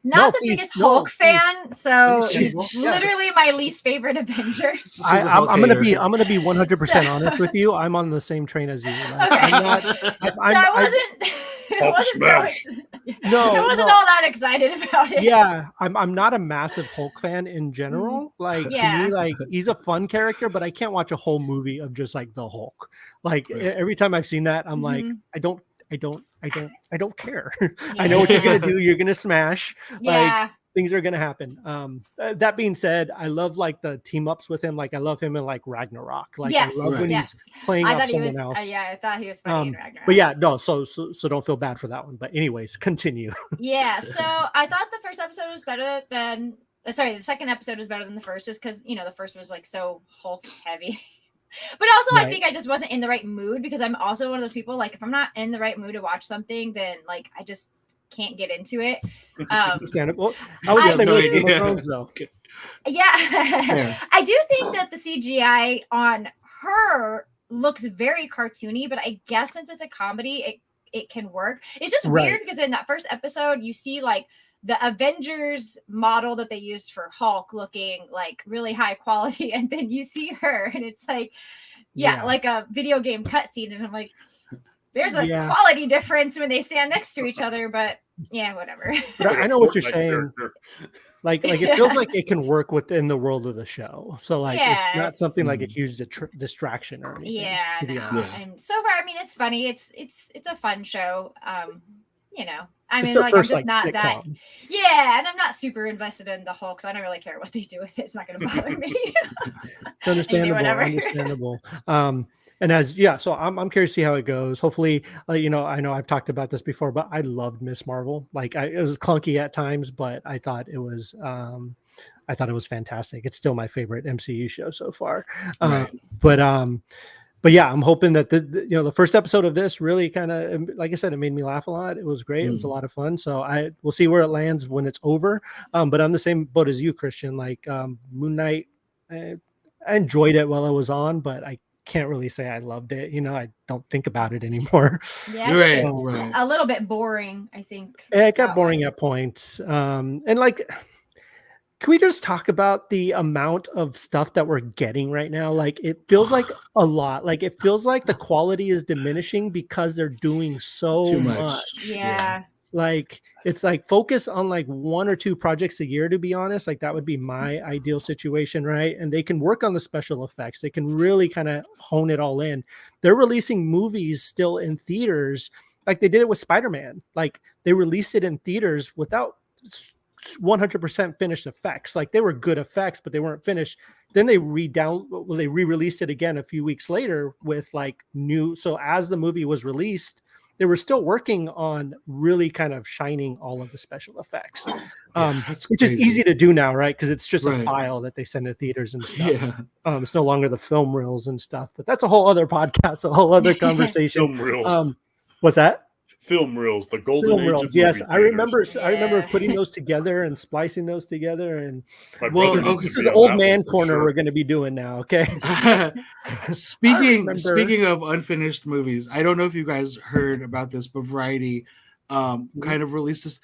not the biggest Hulk fan, so it's literally my least favorite Avenger. I'm gonna be 100% honest with you. I'm on the same train as you. Like, okay. I wasn't all that excited about it. Yeah, I'm not a massive Hulk fan in general. Like to me, like he's a fun character, but I can't watch a whole movie of just like the Hulk. Like every time I've seen that, I'm like, I don't care. I know what you're gonna do. You're gonna smash. Like things are gonna happen. That being said, I love like the team ups with him. Like I love him in like Ragnarok. Like I love when he's playing off someone else. I thought he was funny in Ragnarok. But yeah, no. So don't feel bad for that one. But anyways, continue. Yeah. So I thought the first episode was better than. The second episode was better than the first, just because the first was like so Hulk heavy. But also, I think I just wasn't in the right mood because I'm also one of those people, like, if I'm not in the right mood to watch something, then, like, I just can't get into it. Understandable. I was the same with Game of Thrones, though. Yeah. I do think that the CGI on her looks very cartoony, but I guess since it's a comedy, it can work. It's just weird because in that first episode, you see, like, the Avengers model that they used for Hulk looking like really high quality. And then you see her and it's like, like a video game cutscene. And I'm like, there's a quality difference when they stand next to each other, but whatever. But I know what you're saying. Like it feels like it can work within the world of the show. So like, it's not something like a huge distraction or anything. Yeah. No. And so far, I mean, it's funny. It's a fun show. I mean, like, I'm just not that. Yeah, and I'm not super invested in the Hulk, so I don't really care what they do with it. It's not going to bother me. Understandable. So I'm curious to see how it goes. Hopefully, I know I've talked about this before, but I loved Miss Marvel. Like, it was clunky at times, but I thought it was fantastic. It's still my favorite MCU show so far. But yeah, I'm hoping that the first episode of this really kind of, like I said, it made me laugh a lot. It was great. It was a lot of fun. So we'll see where it lands when it's over. But I'm the same boat as you, Christian. Like Moon Knight, I enjoyed it while I was on, but I can't really say I loved it. I don't think about it anymore. Yeah, it's a little bit boring, I think. It got boring at points. And like, can we just talk about the amount of stuff that we're getting right now? Like, it feels like a lot. Like, it feels like the quality is diminishing because they're doing so much. Yeah. Like, it's like focus on like 1 or 2 projects a year, to be honest. Like, that would be my ideal situation, right? And they can work on the special effects. They can really kind of hone it all in. They're releasing movies still in theaters. Like they did it with Spider-Man. Like, they released it in theaters without 100% finished effects. Like, they were good effects, but they weren't finished. Then they re-released it again a few weeks later with like new. So as the movie was released, they were still working on really kind of shining all of the special effects, which is easy to do now, right? Because it's just a file that they send to theaters and stuff. Yeah. It's no longer the film reels and stuff, but that's a whole other podcast, a whole other conversation. Film reels. What's that? film reels, the golden Film age reels. of Yes, movie I theaters. remember Yeah. putting those together and splicing those together. And My Well, brother this is needs okay. to this is be on old that one man for corner sure. we're going to be doing now. Okay. I speaking remember. speaking of unfinished movies, I don't know if you guys heard about this, but Variety kind of released this.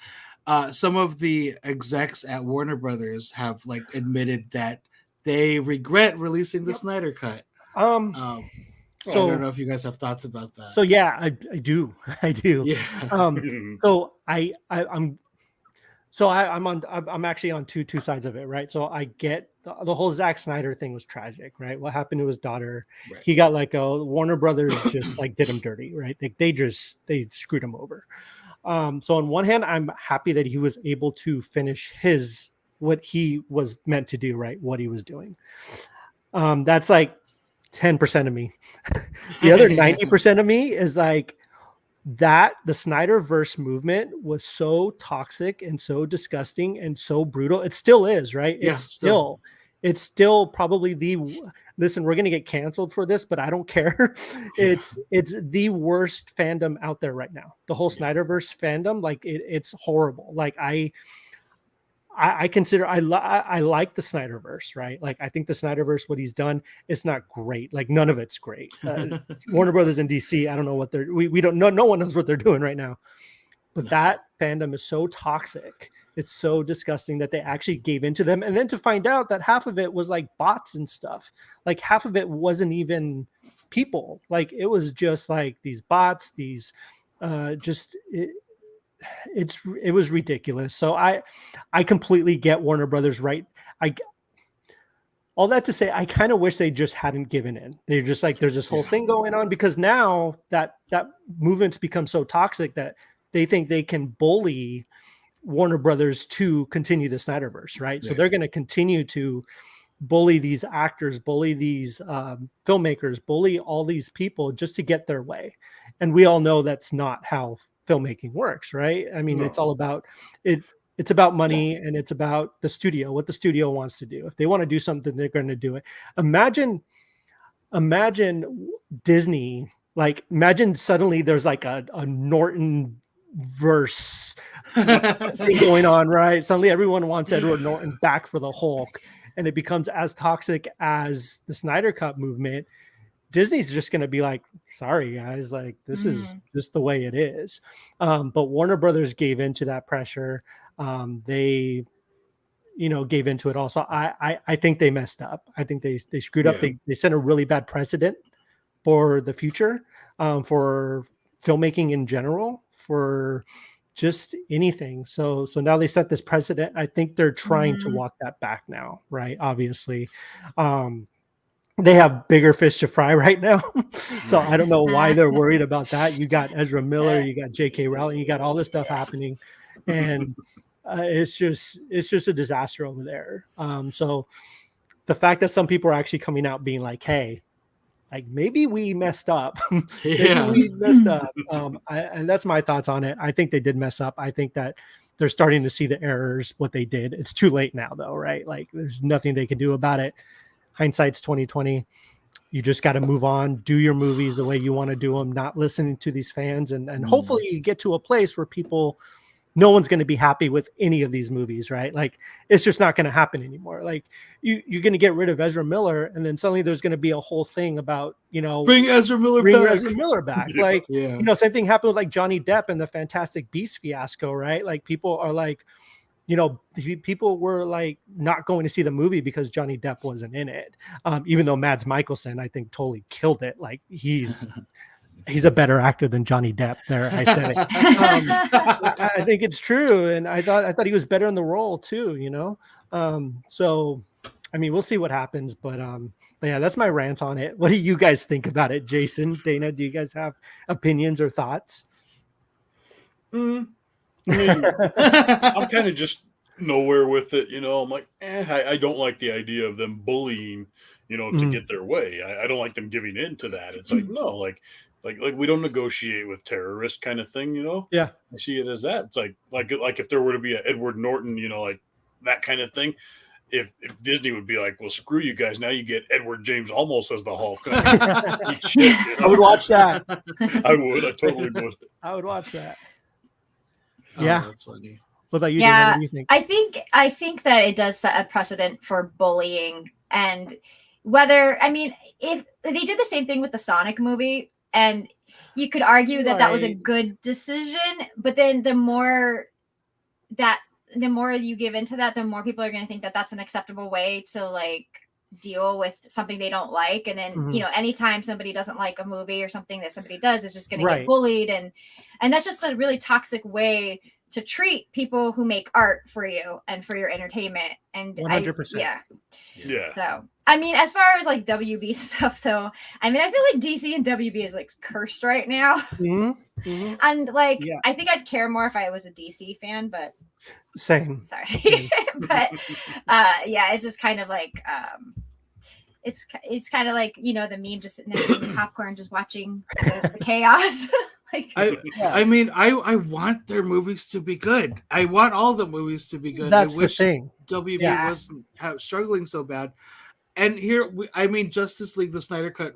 Some of the execs at Warner Brothers have like admitted that they regret releasing the Yep. Snyder Cut. Um. I don't So know if you guys have thoughts about that. so yeah, I do. I do. Yeah. Um. So I'm so I'm actually on two sides of it, right? So I get the whole Zack Snyder thing was tragic, right? What happened to his daughter? Right. He got like a Warner Brothers just like did him dirty, right? They screwed him over. So on one hand, I'm happy that he was able to finish what he was meant to do, right? What he was doing. That's like 10% of me. The other 90% of me is like that the Snyderverse movement was so toxic and so disgusting and so brutal. It still is, right? Yeah, It's still probably listen, we're gonna get canceled for this, but I don't care. It's the worst fandom out there right now. The whole Snyderverse fandom, like it's horrible. Like I consider I like the Snyderverse, right? Like I think the Snyderverse, what he's done, it's not great. Like none of it's great. Warner Brothers and DC, I don't know what we don't know. No one knows what they're doing right now. But that fandom is so toxic. It's so disgusting that they actually gave into them. And then to find out that half of it was like bots and stuff. Like half of it wasn't even people. Like it was just like these bots, these it was ridiculous. So I completely get Warner Brothers right. All that to say, I kind of wish they just hadn't given in. They're just like there's this whole thing going on because now that movement's become so toxic that they think they can bully Warner Brothers to continue the Snyderverse, right? So they're going to continue to bully these actors, bully these filmmakers, bully all these people just to get their way. And we all know that's not how filmmaking works, right? I mean, it's all about it. It's about money and it's about the studio, what the studio wants to do. If they want to do something, they're going to do it. Imagine Disney, like imagine suddenly there's like a Norton verse thing going on, right? Suddenly everyone wants Edward Norton back for the Hulk, and it becomes as toxic as the Snyder Cut movement. Disney's just going to be like, sorry guys, like this is just the way it is. But Warner Brothers gave into that pressure. They gave into it also. I think they messed up. I think they screwed up. They set a really bad precedent for the future, for filmmaking in general, for just anything. So now they set this precedent. I think they're trying to walk that back now, right? Obviously. They have bigger fish to fry right now. So I don't know why they're worried about that. You got Ezra Miller, you got J.K. Rowling, you got all this stuff happening. And it's just a disaster over there. So the fact that some people are actually coming out being like, hey, like maybe we messed up. We messed up. And that's my thoughts on it. I think they did mess up. I think that they're starting to see the errors, what they did. It's too late now though, right? Like there's nothing they can do about it. Hindsight's 2020. You just got to move on, do your movies the way you want to do them, not listening to these fans. And hopefully you get to a place where no one's going to be happy with any of these movies, right? Like it's just not going to happen anymore. Like you're going to get rid of Ezra Miller, and then suddenly there's going to be a whole thing about, bring Ezra Miller back. Yeah. Like, same thing happened with like Johnny Depp and the Fantastic Beasts fiasco, right? Like people are like, people were like not going to see the movie because Johnny Depp wasn't in it. Even though Mads Mikkelsen, I think, totally killed it. Like he's a better actor than Johnny Depp. There, I said it. I think it's true, and I thought he was better in the role too. So, I mean, we'll see what happens, but yeah, that's my rant on it. What do you guys think about it, Jason, Dana? Do you guys have opinions or thoughts? I mean, I'm kind of just nowhere with it. I'm like, I don't like the idea of them bullying, to get their way. I don't like them giving in to that. It's like, no, like we don't negotiate with terrorists kind of thing, Yeah. I see it as that. It's like if there were to be an Edward Norton, like that kind of thing. if Disney would be like, well, screw you guys, now you get Edward James Olmos as the Hulk. I would watch that. I totally would. I would watch that. Oh, Yeah. that's funny. What about you, Yeah, Dana? What do you think? I think that it does set a precedent for bullying, and whether, I mean, if they did the same thing with the Sonic movie, and you could argue that that was a Right. good decision, but then the more you give into that, the more people are going to think that that's an acceptable way to like deal with something they don't like. And then, you know, anytime somebody doesn't like a movie or something that somebody does is just going to Right. get bullied. And that's just a really toxic way to treat people who make art for you and for your entertainment. And 100%. Yeah. So, I mean, as far as like WB stuff though, I mean, I feel like DC and WB is like cursed right now. And like, Yeah. I think I'd care more if I was a DC fan, but Same. sorry. But yeah, it's just kind of like it's kind of like, you know, the meme just sitting there eating popcorn, just watching the chaos. Like, I mean, I want their movies to be good. I want all the movies to be good. That's I the wish thing. WB Yeah. wasn't struggling so bad. And here, I mean, Justice League, the Snyder Cut,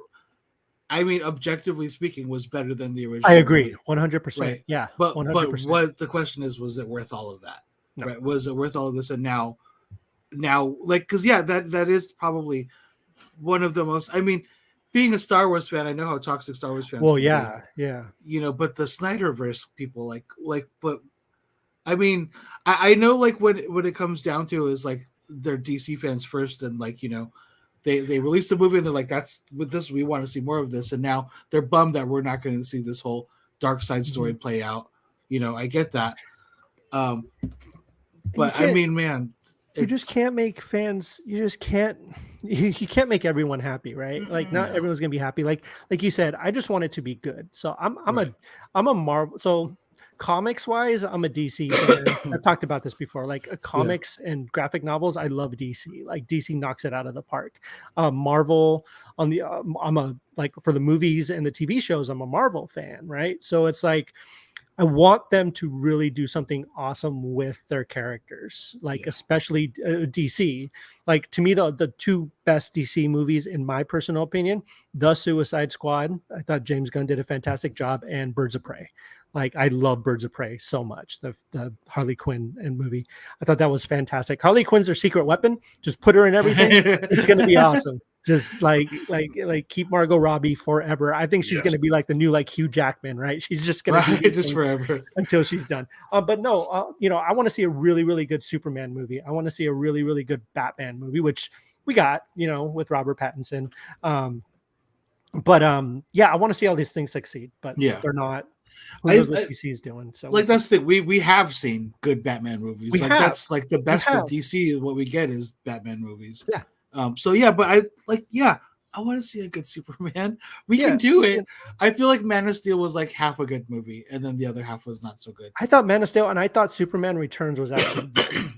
I mean, objectively speaking, was better than the original. I agree. movie. 100%. Right. Yeah. But 100%. what the question is, was it worth all of that? No. Right? Was it worth all of this? And now, like, because yeah, that is probably one of the most. I mean, being a Star Wars fan, I know how toxic Star Wars fans. Well, can be. yeah. You know, but the Snyderverse people but I mean, I know like when it comes down to is like they're DC fans first, and like, you know, they released the movie and they're like, that's with this, we want to see more of this, and now they're bummed that we're not going to see this whole dark side story play out. You know, I get that. But I mean, man, you just can't make fans. You just can't. You can't make everyone happy, right? Like not No. everyone's gonna be happy. Like you said, I just want it to be good. So I'm Right. a Marvel. So comics wise, I'm a DC fan. I've talked about this before. Like comics and graphic novels, I love DC. Like DC knocks it out of the park. Marvel on the I'm a like for the movies and the TV shows, I'm a Marvel fan, right? So it's like I want them to really do something awesome with their characters, like especially DC. Like to me, the two best DC movies, in my personal opinion, The Suicide Squad. I thought James Gunn did a fantastic job, and Birds of Prey. Like I love Birds of Prey so much. The Harley Quinn and movie. I thought that was fantastic. Harley Quinn's her secret weapon. Just put her in everything. It's gonna be awesome. Just like keep Margot Robbie forever. I think she's gonna be like the new like Hugh Jackman, right? She's just gonna be right, just forever until she's done. But no, you know, I want to see a really, really good Superman movie. I want to see a really, really good Batman movie, which we got, you know, with Robert Pattinson. But yeah, I want to see all these things succeed, but they're not. Who knows what DC's doing? So like that's the we have seen good Batman movies. We like have. That's like the best of DC. What we get is Batman movies. Yeah. So yeah, but I want to see a good Superman. We can do it. I feel like Man of Steel was like half a good movie, and then the other half was not so good. I thought Man of Steel, and I thought Superman Returns was actually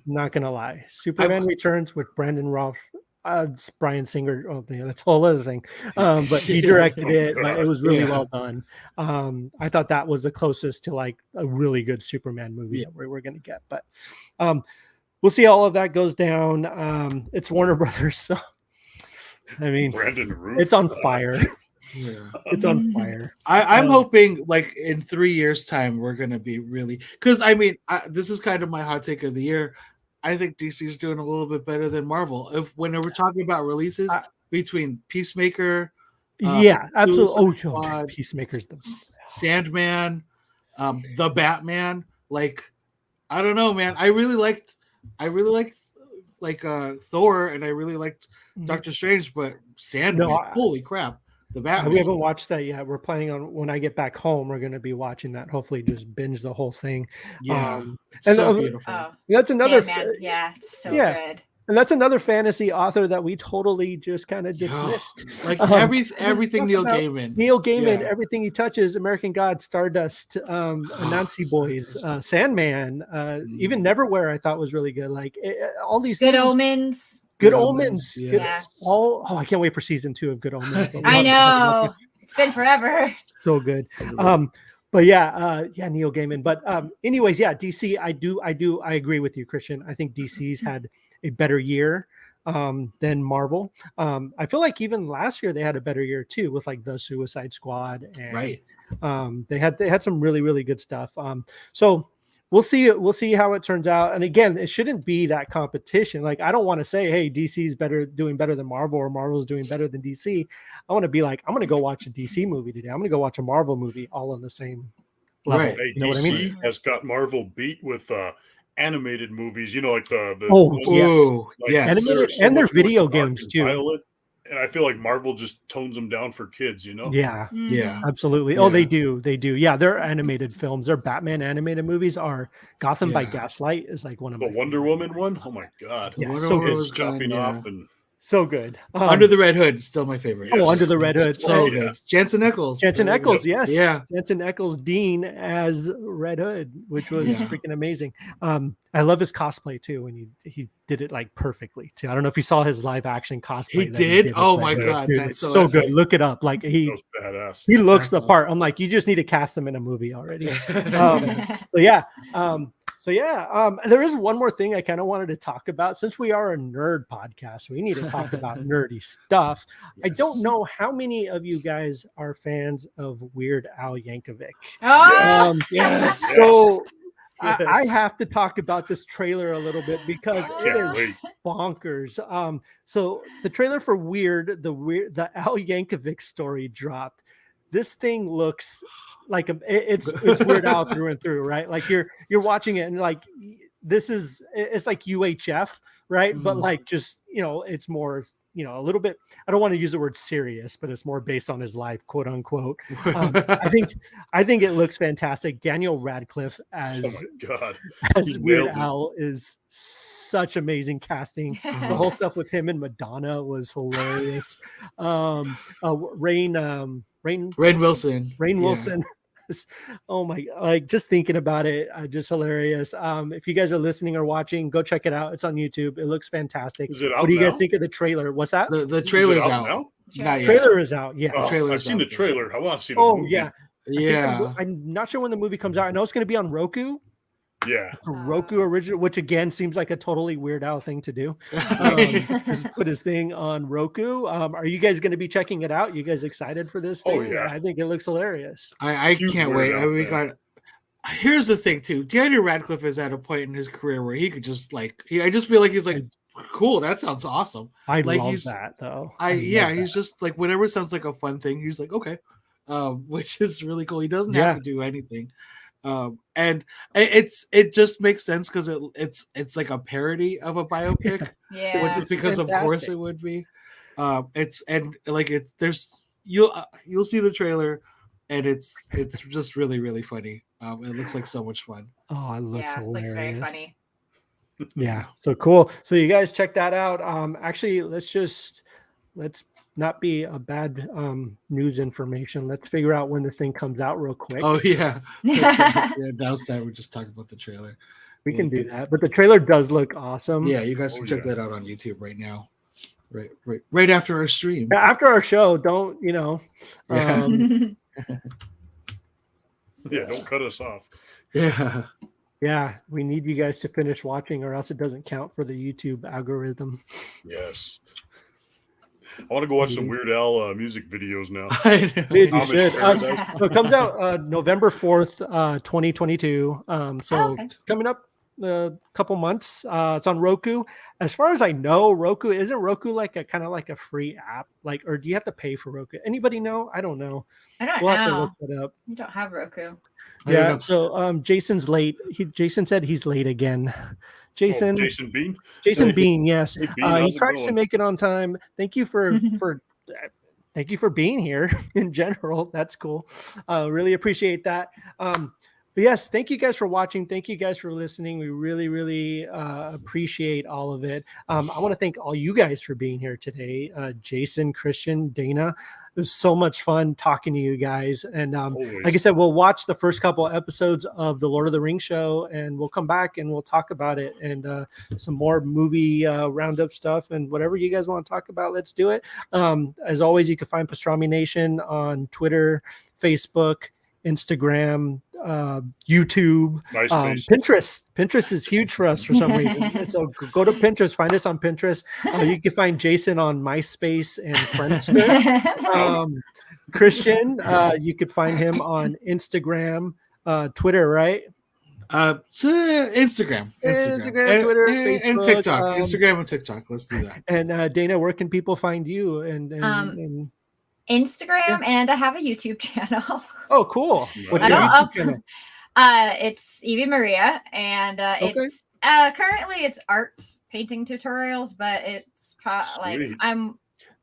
not gonna lie. Superman Returns with Brandon Routh, it's Bryan Singer. Oh, yeah, that's a whole other thing. But he directed it. But it was really well done. I thought that was the closest to like a really good Superman movie that we're gonna get. But we'll see. All of that goes down. It's Warner Brothers, so I mean, Brandon Routh. it's on fire. Yeah. It's on fire. I'm hoping like in 3 years' time we're gonna be really, because I mean this is kind of my hot take of the year. I think DC's doing a little bit better than Marvel. When we're talking about releases between Peacemaker, yeah, absolutely. Squad, Peacemaker's the Sandman, the Batman. Like, I don't know, man. I really liked like Thor, and I really liked Doctor Strange, but Sandman, holy crap. The Batman. We haven't watched that yet. We're planning on when I get back home, we're going to be watching that. Hopefully, just binge the whole thing. Yeah, it's so beautiful. That's another. Yeah, it's so good. And that's another fantasy author that we totally just kind of dismissed. Like everything Neil Gaiman. Neil Gaiman, everything he touches, American Gods, Stardust, Anansi Boys, Sandman, even Neverwhere, I thought was really good. Like all these Good things. Omens. Good Omens. Yes. I can't wait for season 2 of Good Omens. I know. It's been forever. So good. But yeah, Neil Gaiman. But anyways, yeah, DC. I agree with you, Christian. I think DC's had a better year than Marvel. I feel like even last year they had a better year too, with like the Suicide Squad, and Right. they had some really, really good stuff. So we'll see how it turns out. And again, it shouldn't be that competition. Like, I don't want to say, hey, DC's doing better than Marvel, or Marvel's doing better than DC. I want to be like, I'm going to go watch a DC movie today. I'm going to go watch a Marvel movie, all on the same level. Right. Hey, You know what I DC mean? has got Marvel beat with animated movies. You know, like the Oh, ones yes. Ooh, like, yes. Animated they're so and their much more video dark games and too. violent, and I feel like Marvel just tones them down for kids. You know? Yeah. Yeah. Absolutely. Oh, they Yeah. do. They do. Yeah, their animated films, their Batman animated movies are Gotham by Yeah. Gaslight is like one of The my Wonder favorite. Woman one. Oh my god! The Yeah, Wonder so Woman good. was Kids good, chopping yeah. off and So good. Under the Red Hood is still my favorite. Oh, Yes. Under the Red Hood. So Yeah. good. Jensen Ackles. Jensen There we go. Ackles, yes. Yeah. Jensen Ackles Dean as Red Hood, which was Yeah. freaking amazing. I love his cosplay too, and he did it like perfectly too. I don't know if you saw his live action cosplay. He that did? as Oh Red my Hood. God, Dude, that's it's so so good. epic. Look it up. Like that he was badass. looks That's the part. I'm like, you just need to cast him in a movie already. So yeah, there is one more thing I kind of wanted to talk about. Since we are a nerd podcast, we need to talk about nerdy stuff. I don't Yes. know how many of you guys are fans of Weird Al Yankovic. Oh, Yes. So I Yes. have to talk about this trailer a little bit because it Can't is wait. bonkers. So the trailer for the Al Yankovic story dropped. This thing looks like it's Weird Al through and through, right? Like you're watching it and like it's like UHF, right? But Mhm. like just it's more a little bit. I don't want to use the word serious, but it's more based on his life, quote unquote. I think it looks fantastic. Daniel Radcliffe Oh as my god! as He Weird nailed it. Al is such amazing casting. The whole stuff with him and Madonna was hilarious. Rain Wilson. Rain Yeah. Wilson. Oh my, like just thinking about it, just hilarious. If you guys are listening or watching, go check it out. It's on YouTube. It looks fantastic. Is it out What do you guys now? think of the trailer? What's that? The Is it trailer's out out. now? Not yet. Trailer is out. Yes. Oh, trailer's I've seen out, the yeah. trailer. I want to see the Oh movie. yeah. Yeah. I'm not sure when the movie comes out. I know it's going to be on Roku. Yeah. It's a Roku original, which again seems like a totally Weird Al thing to do. Just put his thing on Roku. Are you guys going to be checking it out? You guys excited for this thing? Oh, yeah. I think it looks hilarious. I Huge can't Weird wait. Al I mean, we fan. got. Here's the thing too. Daniel Radcliffe is at a point in his career where he could just like. I just feel like he's like, cool. That sounds awesome. I Like, love he's- that though. He's just like whatever sounds like a fun thing. He's like, okay, which is really cool. He doesn't Yeah. have to do anything, and it just makes sense because it's like a parody of a biopic. yeah. It's Because of course fantastic. it would be. You'll see the trailer, and it's just really really funny. It looks like so much fun. Oh, it looks Yeah, hilarious. looks very funny. Yeah, so cool. So you guys check that out. Actually, let's not be a bad news information. Let's figure out when this thing comes out real quick. Oh yeah, yeah. Announce that we're just talking about the trailer. We can do that. But the trailer does look awesome. Yeah, you guys Oh, can check yeah. that out on YouTube right now. Right after our stream. After our show, don't Yeah. Yeah. Don't cut us off. Yeah. yeah, we need you guys to finish watching, or else it doesn't count for the YouTube algorithm. Yes. I want to go watch some Weird Al music videos now. I know. Dude, you Amish should. Paradise. So it comes out November 4th, 2022. So Oh, okay. it's coming up a couple months. It's on Roku. As far as I know, isn't Roku like a kind of like a free app? Like, or do you have to pay for Roku? Anybody know? I don't know. I don't We'll have to know. look it up. You don't have Roku. I don't Yeah. know. So Jason's late. Jason said he's late again. Jason Jason Bean. Bean, yes. Hey, Bean, He how's it tries to going? make it on time. Thank you for thank you for being here in general. That's cool. Really appreciate that. But yes, thank you guys for watching. Thank you guys for listening. We really, really appreciate all of it. I want to thank all you guys for being here today. Jason, Christian, Dana. It was so much fun talking to you guys. And Always. like I said, we'll watch the first couple episodes of the Lord of the Rings show, and we'll come back and we'll talk about it and some more movie roundup stuff and whatever you guys want to talk about. Let's do it. As always, you can find Pastrami Nation on Twitter, Facebook, Instagram, YouTube, MySpace. Pinterest is huge for us for some reason. So go to Pinterest, find us on Pinterest. You can find Jason on MySpace and Friendster. Christian, you could find him on Instagram, Twitter, right? Instagram, Twitter, Facebook, and TikTok. Instagram and TikTok. Let's do that. And Dana, where can people find you? And Instagram, and I have a YouTube channel. Oh, cool! What's I your don't YouTube channel? It's Evie Maria, and it's currently it's art painting tutorials, but it's like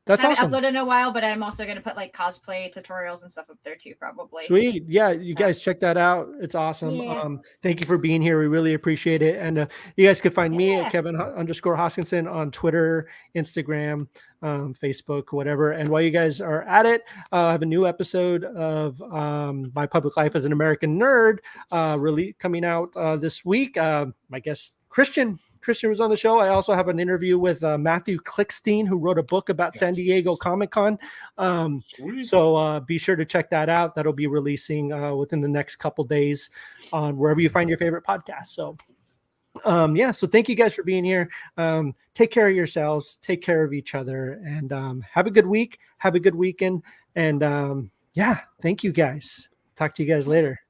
That's awesome. Uploaded in a while, but I'm also going to put like cosplay tutorials and stuff up there too, probably. Sweet. Yeah, you guys check that out. It's awesome. Yeah. Thank you for being here. We really appreciate it. And you guys can find me at Kevin_Hoskinson on Twitter, Instagram, Facebook, whatever. And while you guys are at it, I have a new episode of My Public Life as an American Nerd really coming out this week. My guest, Christian was on the show. I also have an interview with Matthew Klickstein, who wrote a book about San Diego Comic-Con. So be sure to check that out. That'll be releasing within the next couple days on wherever you find your favorite podcast. So so thank you guys for being here. Take care of yourselves, take care of each other, and have a good week. Have a good weekend. And thank you guys. Talk to you guys later.